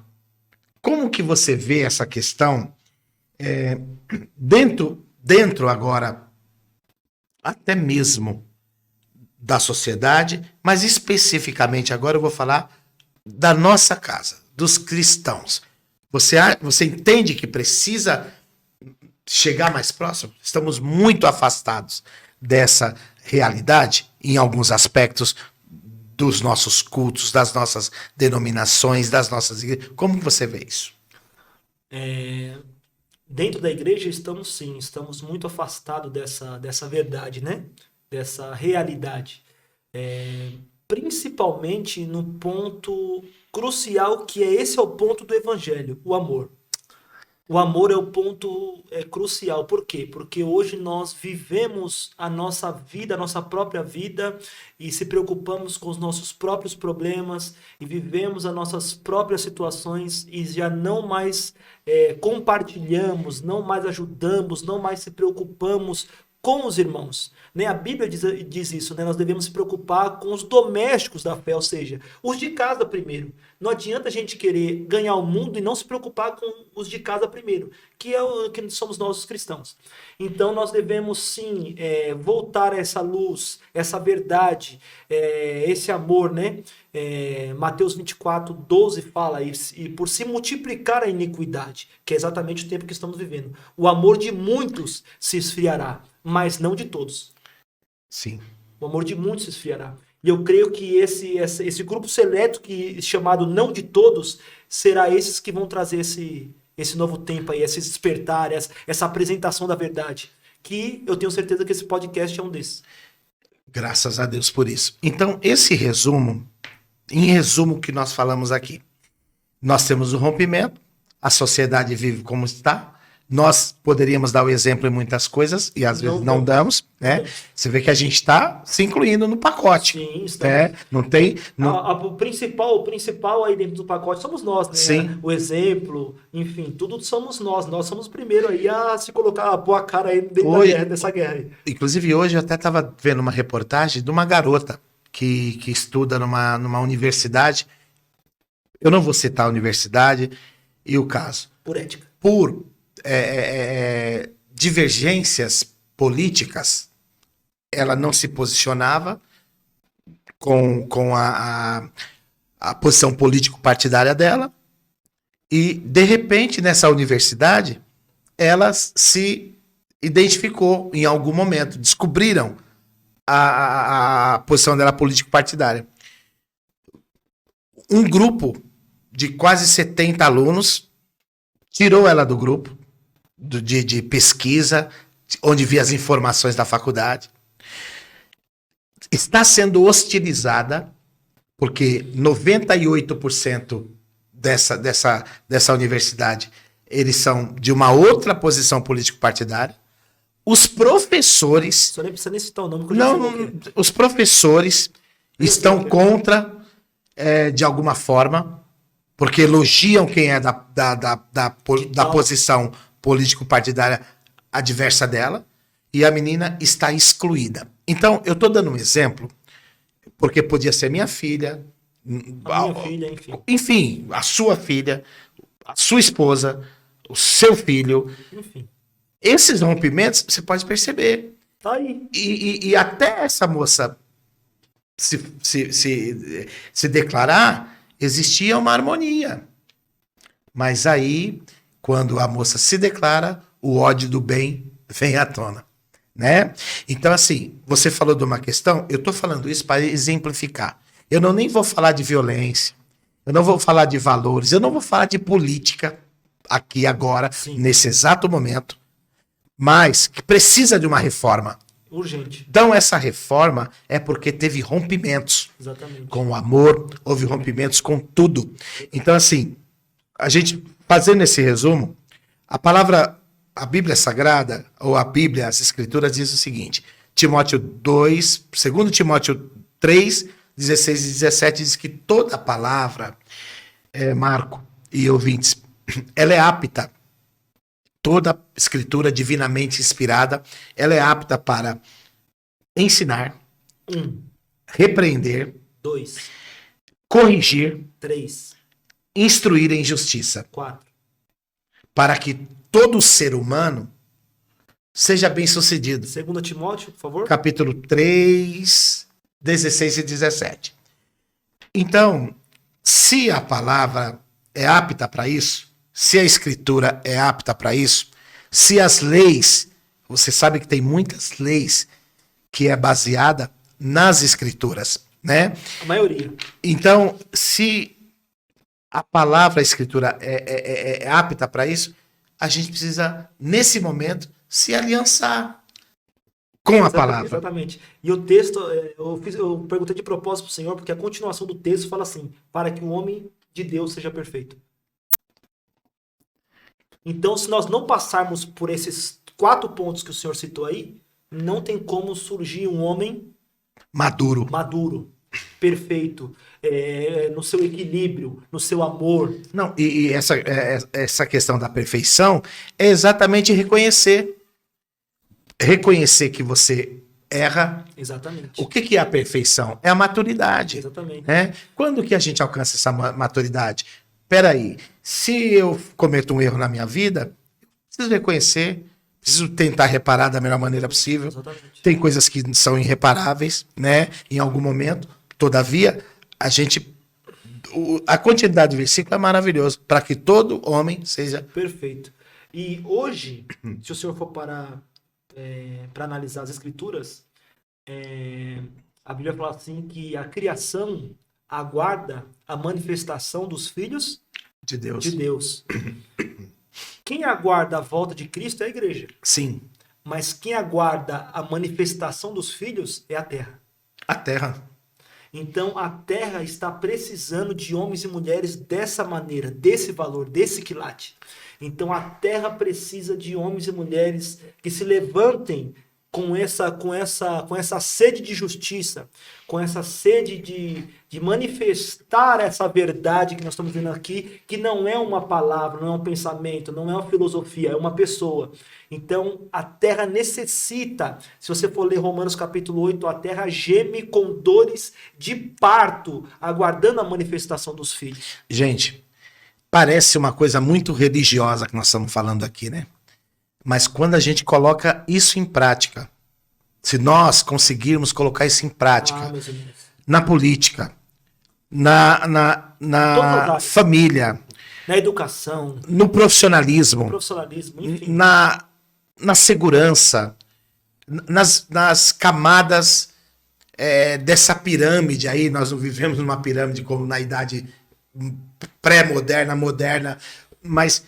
como que você vê essa questão dentro agora, até mesmo da sociedade, mas especificamente agora eu vou falar da nossa casa, dos cristãos. Você entende que precisa chegar mais próximo? Estamos muito afastados dessa realidade em alguns aspectos dos nossos cultos, das nossas denominações, das nossas igrejas. Como você vê isso? Dentro da igreja estamos muito afastados dessa verdade, né? Dessa realidade. Principalmente no ponto crucial, que esse é o ponto do evangelho, o amor. O amor é o ponto crucial. Por quê? Porque hoje nós vivemos a nossa vida, a nossa própria vida, e se preocupamos com os nossos próprios problemas, e vivemos as nossas próprias situações, e já não mais compartilhamos, não mais ajudamos, não mais se preocupamos com os irmãos. Né? A Bíblia diz isso, né? Nós devemos se preocupar com os domésticos da fé, ou seja, os de casa primeiro. Não adianta a gente querer ganhar o mundo e não se preocupar com os de casa primeiro, que é o que somos nós os cristãos. Então nós devemos sim voltar a essa luz, essa verdade, esse amor, né? Mateus 24:12 fala isso, e por se multiplicar a iniquidade, que é exatamente o tempo que estamos vivendo, o amor de muitos se esfriará, mas não de todos. Sim. O amor de muitos se esfriará. E eu creio que esse grupo seleto, chamado não de todos, será esses que vão trazer esse novo tempo aí, esse despertar, essa apresentação da verdade. Que eu tenho certeza que esse podcast é um desses. Graças a Deus por isso. Então, em resumo o que nós falamos aqui. Nós temos o rompimento, a sociedade vive como está. Nós poderíamos dar o exemplo em muitas coisas e às vezes não damos, né? Você vê que a gente está se incluindo no pacote. Sim, né? Não tem. O principal aí dentro do pacote somos nós, né? Sim. O exemplo, enfim, tudo somos nós. Nós somos o primeiro aí a se colocar, a pôr a cara aí dentro dessa guerra aí. Inclusive, hoje eu até estava vendo uma reportagem de uma garota que estuda numa universidade. Eu não vou citar a universidade e o caso. Por ética. Por divergências políticas, ela não se posicionava com a posição político-partidária dela, e, de repente, nessa universidade, ela se identificou em algum momento, descobriram a posição dela político-partidária. Um grupo de quase 70 alunos tirou ela do grupo de pesquisa, onde via as informações da faculdade. Está sendo hostilizada, porque 98% dessa universidade, eles são de uma outra posição político-partidária. Os professores... Só nem precisa nem citar o nome. Que os professores estão contra, de alguma forma, porque elogiam quem é da posição político-partidária adversa dela, e a menina está excluída. Então, eu estou dando um exemplo, porque podia ser minha filha, a minha filha, enfim, a sua filha, a sua esposa, o seu filho. Enfim. Esses rompimentos, você pode perceber. Tá aí. E até essa moça se declarar, existia uma harmonia. Mas aí, quando a moça se declara, o ódio do bem vem à tona. Né? Então, assim, você falou de uma questão, eu estou falando isso para exemplificar. Eu nem vou falar de violência, eu não vou falar de valores, eu não vou falar de política, aqui agora, Sim. nesse exato momento, mas que precisa de uma reforma. Urgente. Então, essa reforma é porque teve rompimentos Exatamente. com o amor, houve rompimentos com tudo. Então, assim, a gente, fazendo esse resumo, a Bíblia Sagrada, ou a Bíblia, as Escrituras, diz o seguinte, Timóteo 2, 2 Timóteo 3, 16 e 17, diz que toda palavra, Marco e ouvintes, ela é apta. Toda escritura divinamente inspirada, ela é apta para ensinar, 1, repreender, 2, corrigir, 3, instruir em justiça, 4. para que todo ser humano seja bem-sucedido. 2 Timóteo, por favor. Capítulo 3, 16 e 17. Então, se a palavra é apta para isso, se a escritura é apta para isso, se as leis, você sabe que tem muitas leis que é baseada nas escrituras, né? A maioria. Então, se a palavra, a escritura é apta para isso, a gente precisa, nesse momento, se aliançar com a palavra. Exatamente. E o texto, eu perguntei de propósito para o Senhor, porque a continuação do texto fala assim, para que o homem de Deus seja perfeito. Então, se nós não passarmos por esses 4 pontos que o Senhor citou aí, não tem como surgir um homem Maduro. perfeito, no seu equilíbrio, no seu amor. Não, e essa questão da perfeição é exatamente reconhecer. Reconhecer que você erra. Exatamente. O que é a perfeição? É a maturidade. Exatamente. Né? Quando que a gente alcança essa maturidade? Peraí, se eu cometo um erro na minha vida, preciso reconhecer, preciso tentar reparar da melhor maneira possível. Exatamente. Tem coisas que são irreparáveis, né? Em algum momento. Todavia, a quantidade de versículo é maravilhoso, para que todo homem seja perfeito. E hoje, se o senhor for parar para analisar as escrituras, a Bíblia fala assim que a criação aguarda a manifestação dos filhos de Deus. Quem aguarda a volta de Cristo é a igreja. Sim. Mas quem aguarda a manifestação dos filhos é a terra. A terra. Então a terra está precisando de homens e mulheres dessa maneira, desse valor, desse quilate. Então a terra precisa de homens e mulheres que se levantem com essa sede de justiça, com essa sede de manifestar essa verdade que nós estamos vendo aqui, que não é uma palavra, não é um pensamento, não é uma filosofia, é uma pessoa. Então, a terra necessita, se você for ler Romanos capítulo 8, a terra geme com dores de parto, aguardando a manifestação dos filhos. Gente, parece uma coisa muito religiosa que nós estamos falando aqui, né? Mas quando a gente coloca isso em prática, se nós conseguirmos colocar isso em prática, na política, na família, na educação, no profissionalismo, enfim. na segurança, nas camadas dessa pirâmide aí, nós não vivemos numa pirâmide como na idade pré-moderna, moderna, mas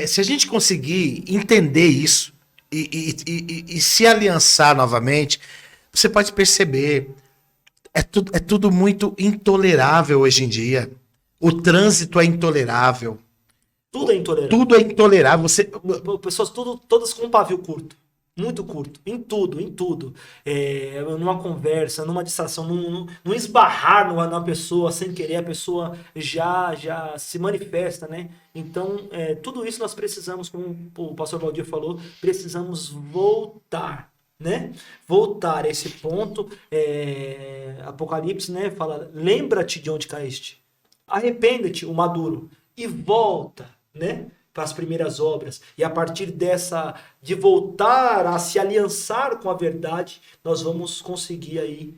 se a gente conseguir entender isso e se aliançar novamente, você pode perceber, é tudo muito intolerável hoje em dia. O trânsito é intolerável. Tudo é intolerável. Tudo é intolerável. Pessoas todas com um pavio curto. Muito curto. Em tudo. Numa conversa, numa distração, num esbarrar numa pessoa sem querer, a pessoa já se manifesta, né? Então, tudo isso nós precisamos, como o pastor Valdir falou, precisamos voltar, né? Voltar a esse ponto. Apocalipse, né? Fala, lembra-te de onde caíste. Arrepende-te, o maduro, e volta, né? Para as primeiras obras, e a partir de voltar a se aliançar com a verdade, nós vamos conseguir aí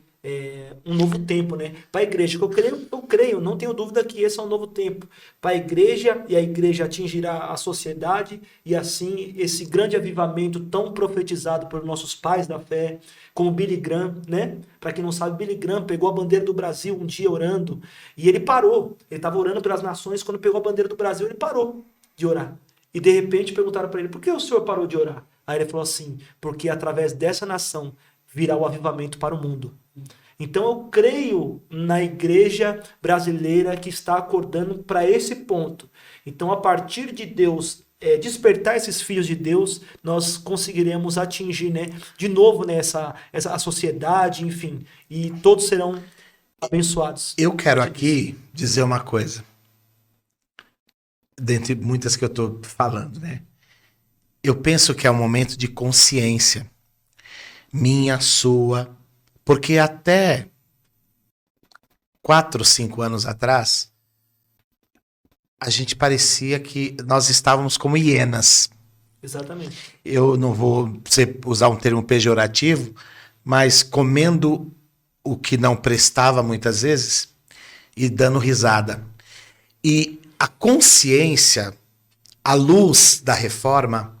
um novo tempo, né? Para a igreja, que eu creio, não tenho dúvida que esse é um novo tempo para a igreja, e a igreja atingirá a sociedade, e assim esse grande avivamento tão profetizado por nossos pais da fé, como Billy Graham, né? Para quem não sabe, Billy Graham pegou a bandeira do Brasil um dia orando, e ele parou, ele estava orando pelas nações, quando pegou a bandeira do Brasil, ele parou. de orar. E de repente perguntaram para ele, por que o senhor parou de orar? Aí ele falou assim, porque através dessa nação virá o avivamento para o mundo. Então eu creio na igreja brasileira que está acordando para esse ponto. Então a partir de Deus despertar esses filhos de Deus, nós conseguiremos atingir, né, de novo, né, a sociedade, enfim, e todos serão abençoados. Eu quero aqui dizer uma coisa, dentre muitas que eu estou falando, né? Eu penso que é um momento de consciência, minha, sua, porque até 4, 5 anos atrás, a gente parecia que nós estávamos como hienas. Exatamente. Eu não vou usar um termo pejorativo, mas comendo o que não prestava muitas vezes e dando risada. E a consciência, a luz da reforma,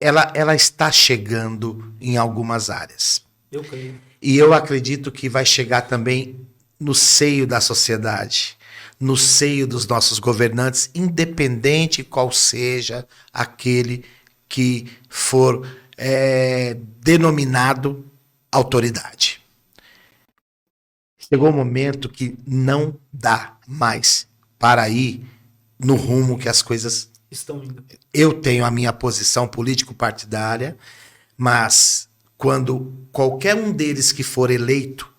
ela está chegando em algumas áreas. Eu creio. E eu acredito que vai chegar também no seio da sociedade, no seio dos nossos governantes, independente qual seja aquele que for denominado autoridade. Chegou um momento que não dá mais para ir no rumo que as coisas estão indo. Eu tenho a minha posição político-partidária, mas quando qualquer um deles que for eleito,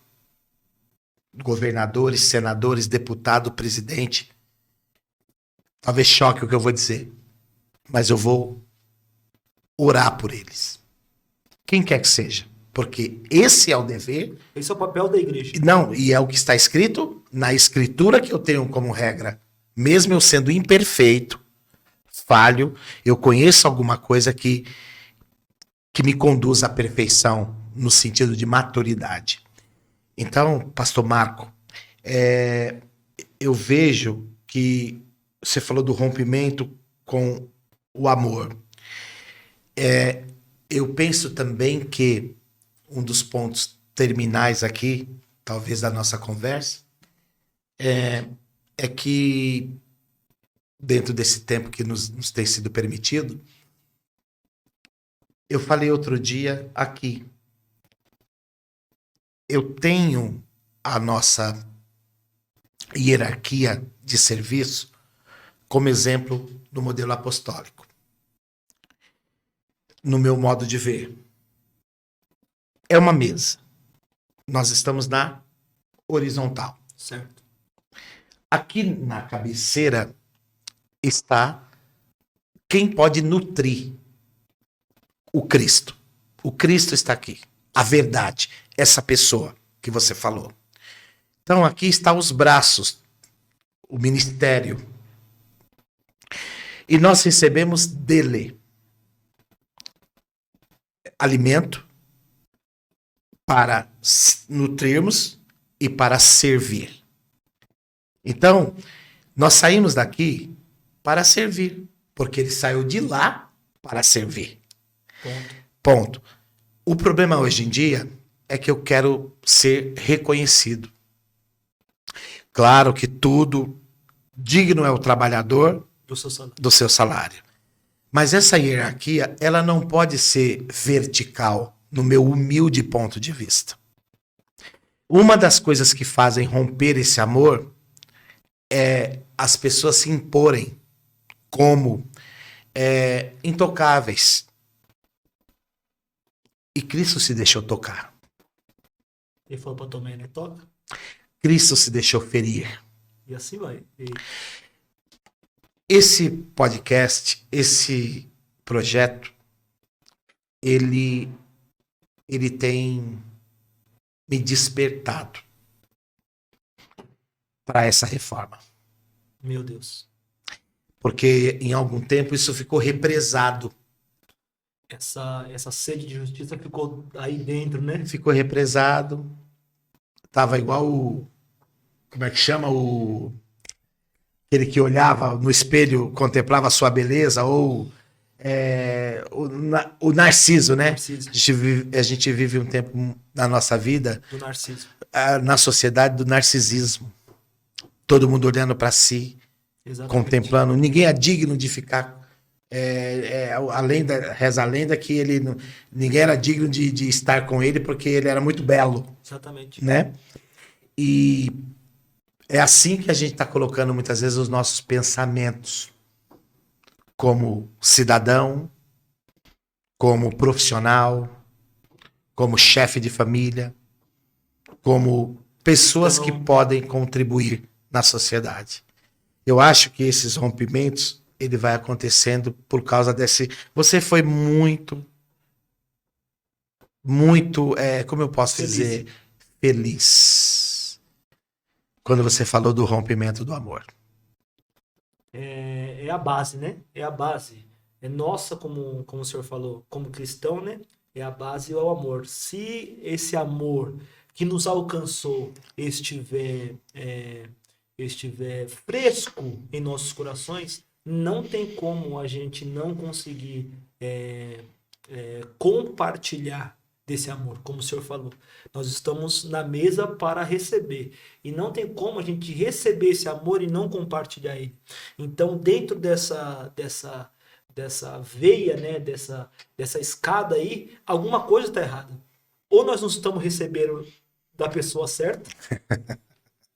governadores, senadores, deputado, presidente, talvez choque o que eu vou dizer, mas eu vou orar por eles. Quem quer que seja. Porque esse é o dever. Esse é o papel da igreja. Não, e é o que está escrito na escritura que eu tenho como regra. Mesmo eu sendo imperfeito, falho, eu conheço alguma coisa que me conduz à perfeição, no sentido de maturidade. Então, pastor Marco, eu vejo que você falou do rompimento com o amor. Eu penso também que um dos pontos terminais aqui, talvez da nossa conversa, é que dentro desse tempo que nos tem sido permitido, eu falei outro dia aqui, eu tenho a nossa hierarquia de serviço como exemplo do modelo apostólico. No meu modo de ver. É uma mesa. Nós estamos na horizontal. Certo. Aqui na cabeceira está quem pode nutrir o Cristo. O Cristo está aqui. A verdade. Essa pessoa que você falou. Então aqui estão os braços. O ministério. E nós recebemos dele alimento para nutrirmos e para servir. Então, nós saímos daqui para servir, porque ele saiu de lá para servir. Ponto. O problema hoje em dia é que eu quero ser reconhecido. Claro que tudo digno é o trabalhador do seu salário. Mas essa hierarquia, ela não pode ser vertical, no meu humilde ponto de vista. Uma das coisas que fazem romper esse amor é as pessoas se imporem como intocáveis. E Cristo se deixou tocar. Ele falou para Tomé, né? Toca. Cristo se deixou ferir. E assim vai. Esse podcast, esse projeto, ele tem me despertado para essa reforma. Meu Deus. Porque em algum tempo isso ficou represado. Essa sede de justiça ficou aí dentro, né? Ficou represado. Tava igual o... Como é que chama? Aquele que olhava no espelho, contemplava a sua beleza, ou o narciso, né? Narciso. A gente vive um tempo na nossa vida, Do narciso. na sociedade do narcisismo. Todo mundo olhando para si, Exatamente. contemplando. Ninguém é digno de ficar. Reza a lenda que ninguém era digno de estar com ele porque ele era muito belo, Exatamente. né? E é assim que a gente está colocando muitas vezes os nossos pensamentos como cidadão, como profissional, como chefe de família, como pessoas que podem contribuir na sociedade. Eu acho que esses rompimentos ele vai acontecendo por causa desse. Você foi muito, como eu posso dizer, feliz quando você falou do rompimento do amor. É a base, né? É a base. É nossa, como o senhor falou, como cristão, né? É a base ao amor. Se esse amor que nos alcançou estiver fresco em nossos corações, não tem como a gente não conseguir compartilhar desse amor, como o senhor falou. Nós estamos na mesa para receber. E não tem como a gente receber esse amor e não compartilhar ele. Então, dentro dessa veia, né, dessa escada aí, alguma coisa está errada. Ou nós não estamos recebendo da pessoa certa,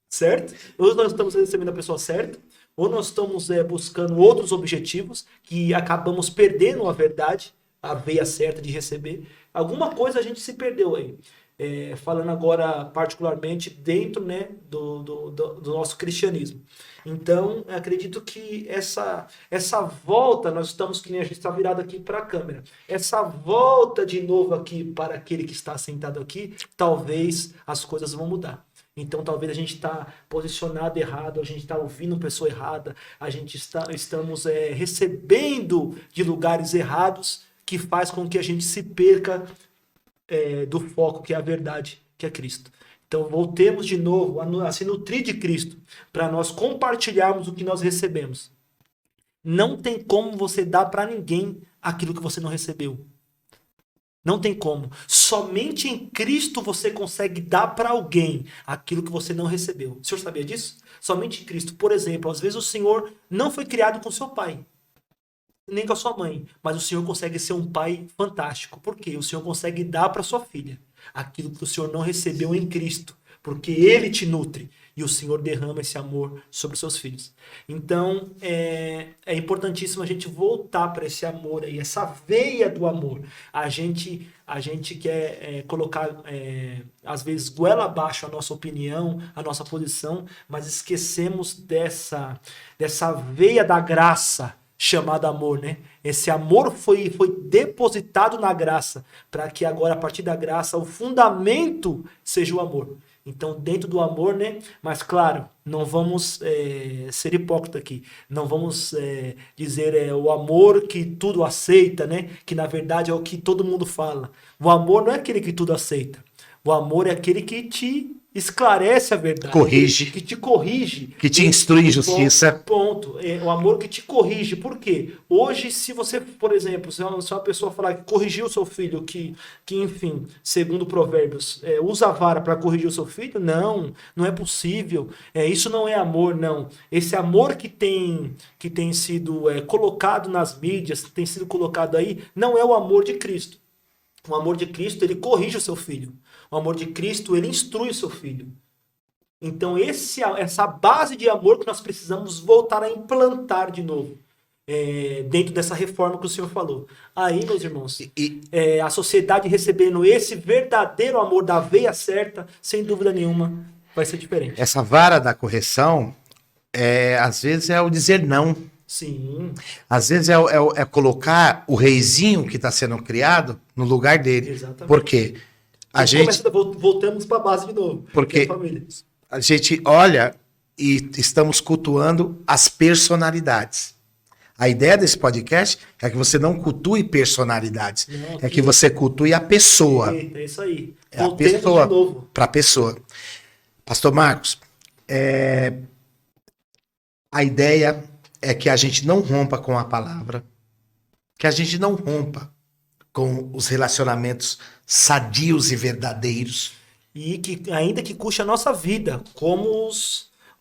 certo? Ou nós estamos recebendo da pessoa certa, ou nós estamos buscando outros objetivos que acabamos perdendo a verdade, a veia certa de receber. Alguma coisa a gente se perdeu aí. Falando agora particularmente dentro, né, do nosso cristianismo. Então, acredito que essa volta, nós estamos, que nem a gente está virado aqui para a câmera, essa volta de novo aqui para aquele que está sentado aqui, talvez as coisas vão mudar. Então, talvez a gente está posicionado errado, a gente está ouvindo pessoa errada, a gente estamos recebendo de lugares errados, que faz com que a gente se perca do foco que é a verdade, que é Cristo. Então, voltemos de novo a se nutrir de Cristo, para nós compartilharmos o que nós recebemos. Não tem como você dar para ninguém aquilo que você não recebeu. Não tem como. Somente em Cristo você consegue dar para alguém aquilo que você não recebeu. O senhor sabia disso? Somente em Cristo. Por exemplo, às vezes o senhor não foi criado com seu pai, nem com a sua mãe, mas o senhor consegue ser um pai fantástico. Por quê? O senhor consegue dar para sua filha aquilo que o senhor não recebeu em Cristo, porque ele te nutre e o Senhor derrama esse amor sobre os seus filhos. Então, é importantíssimo a gente voltar para esse amor aí, essa veia do amor. A gente quer colocar, às vezes, goela abaixo a nossa opinião, a nossa posição, mas esquecemos dessa veia da graça, chamado amor, né? Esse amor foi depositado na graça, para que agora, a partir da graça, o fundamento seja o amor. Então, dentro do amor, né? Mas, claro, não vamos ser hipócrita aqui. Não vamos dizer o amor que tudo aceita, né? Que, na verdade, é o que todo mundo fala. O amor não é aquele que tudo aceita. O amor é aquele que te esclarece a verdade. Corrige. Que te corrige. Que te instrui em justiça. Ponto. O amor que te corrige. Por quê? Hoje, se você, por exemplo, se uma pessoa falar que corrigiu o seu filho, que enfim, segundo Provérbios, usa a vara para corrigir o seu filho, não é possível. Isso não é amor, não. Esse amor que tem sido colocado nas mídias, tem sido colocado aí, não é o amor de Cristo. O amor de Cristo, ele corrige o seu filho. O amor de Cristo, ele instrui o seu filho. Então, essa base de amor que nós precisamos voltar a implantar de novo. Dentro dessa reforma que o senhor falou. Aí, meus irmãos, a sociedade recebendo esse verdadeiro amor da veia certa, sem dúvida nenhuma, vai ser diferente. Essa vara da correção, às vezes é o dizer não. Sim. Às vezes é colocar o reizinho que está sendo criado no lugar dele. Exatamente. Por quê? Voltamos para a base de novo. Porque a gente olha e estamos cultuando as personalidades. A ideia desse podcast é que você não cultue personalidades. É que você cultue a pessoa. É isso aí. É a pessoa para a pessoa. Pastor Marcos, a ideia é que a gente não rompa com a palavra, que a gente não rompa com os relacionamentos sadios e verdadeiros. E que ainda que custe a nossa vida, como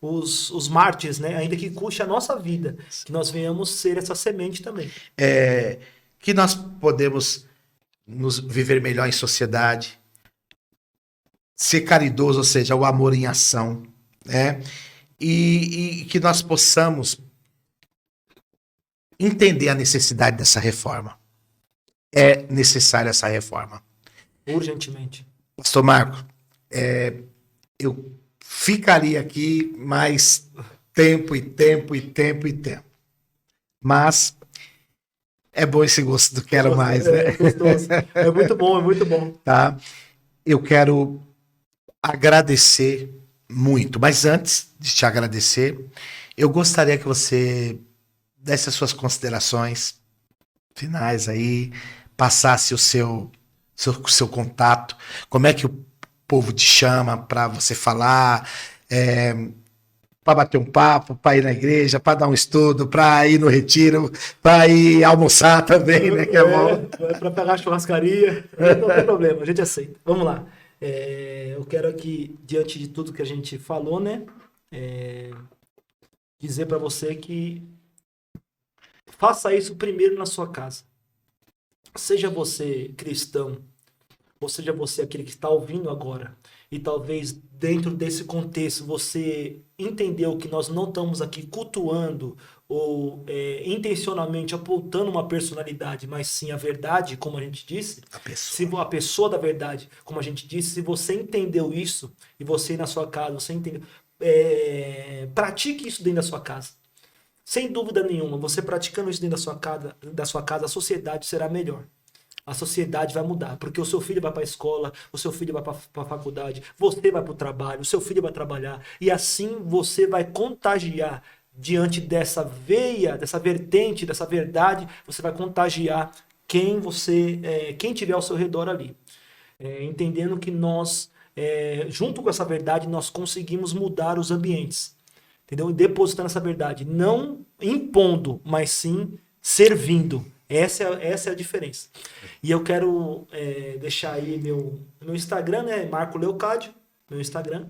os mártires, né? Ainda que custe a nossa vida, que nós venhamos ser essa semente também. Que nós podemos nos viver melhor em sociedade, ser caridoso, ou seja, o amor em ação, né? E que nós possamos entender a necessidade dessa reforma. É necessária essa reforma. Urgentemente. Pastor Marco, eu ficaria aqui mais tempo. Mas é bom esse gosto do quero mais, né? É gostoso. É muito bom, é muito bom. Tá? Eu quero agradecer muito, mas antes de te agradecer, eu gostaria que você desse as suas considerações finais aí, passasse o seu contato, como é que o povo te chama para você falar, para bater um papo, para ir na igreja, para dar um estudo, para ir no retiro, para ir almoçar também, né? Que é bom. Para pegar a churrascaria, não tem problema, a gente aceita. Vamos lá. Eu quero aqui, diante de tudo que a gente falou, né? Dizer para você que faça isso primeiro na sua casa. Seja você cristão, ou seja você aquele que está ouvindo agora, e talvez dentro desse contexto você entendeu que nós não estamos aqui cultuando ou intencionalmente apontando uma personalidade, mas sim a verdade, como a gente disse, a pessoa da verdade, como a gente disse, se você entendeu isso, e você na sua casa, você entendeu, pratique isso dentro da sua casa. Sem dúvida nenhuma, você praticando isso dentro da sua casa, a sociedade será melhor. A sociedade vai mudar, porque o seu filho vai para a escola, o seu filho vai para a faculdade, você vai para o trabalho, o seu filho vai trabalhar, e assim você vai contagiar diante dessa veia, dessa vertente, dessa verdade, você vai contagiar quem tiver ao seu redor ali. Entendendo que nós, junto com essa verdade, nós conseguimos mudar os ambientes. Entendeu? E depositando essa verdade, não impondo, mas sim servindo. Essa é a diferença. E eu quero deixar aí meu Instagram, né? Marco Leocádio, meu Instagram.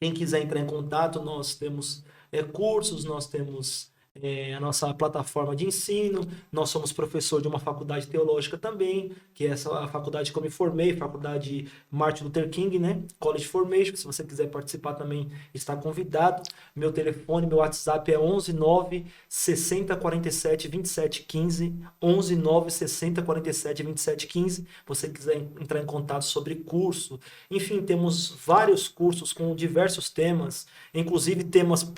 Quem quiser entrar em contato, nós temos cursos, nós temos a nossa plataforma de ensino, nós somos professor de uma faculdade teológica também, que é essa a faculdade que eu me formei, faculdade Martin Luther King, né? College Formation, se você quiser participar também, está convidado. Meu telefone, meu WhatsApp é 11 9 60 47 27 15, 11 9 60 47 27 15, você quiser entrar em contato sobre curso, enfim, temos vários cursos com diversos temas, inclusive temas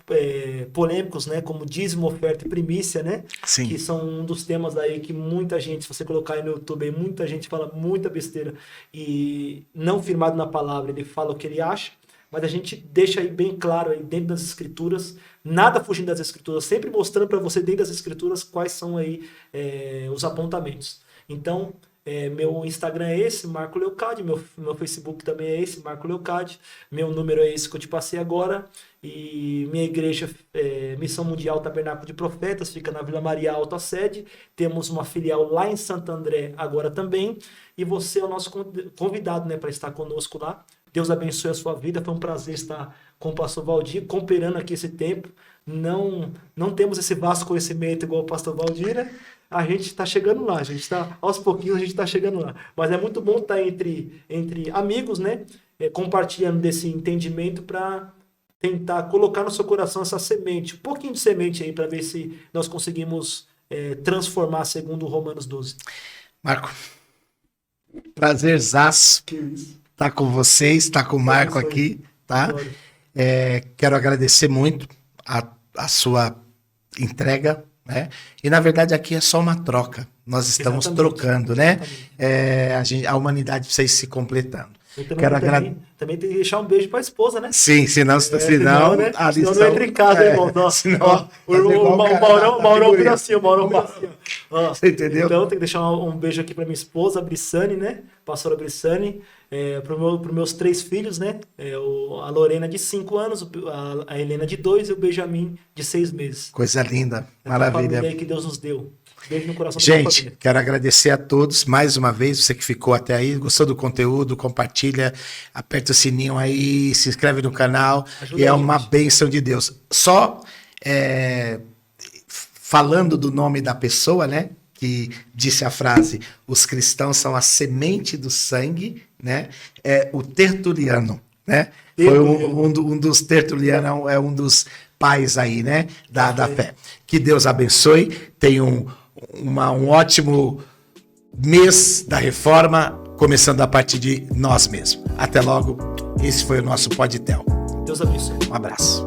polêmicos, né? Como dízimo, oferta e primícia, né? Sim. Que são um dos temas aí que muita gente, se você colocar aí no YouTube, aí, muita gente fala muita besteira e não firmado na palavra, ele fala o que ele acha, mas a gente deixa aí bem claro aí dentro das escrituras, nada fugindo das escrituras, sempre mostrando para você dentro das escrituras quais são aí os apontamentos. Então, meu Instagram é esse, Marco Leocádio, meu Facebook também é esse, Marco Leocádio, meu número é esse que eu te passei agora, e minha igreja, Missão Mundial Tabernáculo de Profetas, fica na Vila Maria Alta Sede, temos uma filial lá em Santo André agora também, e você é o nosso convidado, né, para estar conosco lá. Deus abençoe a sua vida, foi um prazer estar com o pastor Valdir, cooperando aqui esse tempo, não temos esse vasto conhecimento igual o pastor Valdir, né? A gente está chegando lá, aos pouquinhos a gente está chegando lá. Mas é muito bom estar entre amigos, né? Compartilhando desse entendimento para tentar colocar no seu coração essa semente, um pouquinho de semente aí, para ver se nós conseguimos transformar segundo Romanos 12. Marco, prazerzaço estar com vocês, estar com o Marco aqui, tá? Quero agradecer muito a sua entrega, né? E na verdade aqui é só uma troca. Nós estamos trocando, né? A humanidade precisa ir se completando. Também tem que deixar um beijo para a esposa, né? Sim, senão né? Senão não entra em casa, irmão. O Maurão vira assim, o Maurão vira assim. Você entendeu? Então tem que deixar um beijo aqui para minha esposa, a Brissane, né? Pastora Brissane. Para meus 3 filhos, né? A Lorena de 5 anos, a Helena de 2 e o Benjamin de 6 meses. Coisa linda, maravilha. A família aí que Deus nos deu. Beijo no coração da minha Gente, família. quero agradecer a todos mais uma vez, você que ficou até aí, gostou do conteúdo, compartilha, aperta o sininho aí, se inscreve no canal, Ajuda e é a uma gente. bênção de Deus. Só falando do nome da pessoa, né, que disse a frase, os cristãos são a semente do sangue, né, é o Tertuliano, né, foi um dos Tertulianos, é um dos pais aí, né, da fé. Que Deus abençoe, tenha um ótimo mês da reforma, começando a partir de nós mesmos. Até logo, esse foi o nosso Podtel. Deus abençoe. Um abraço.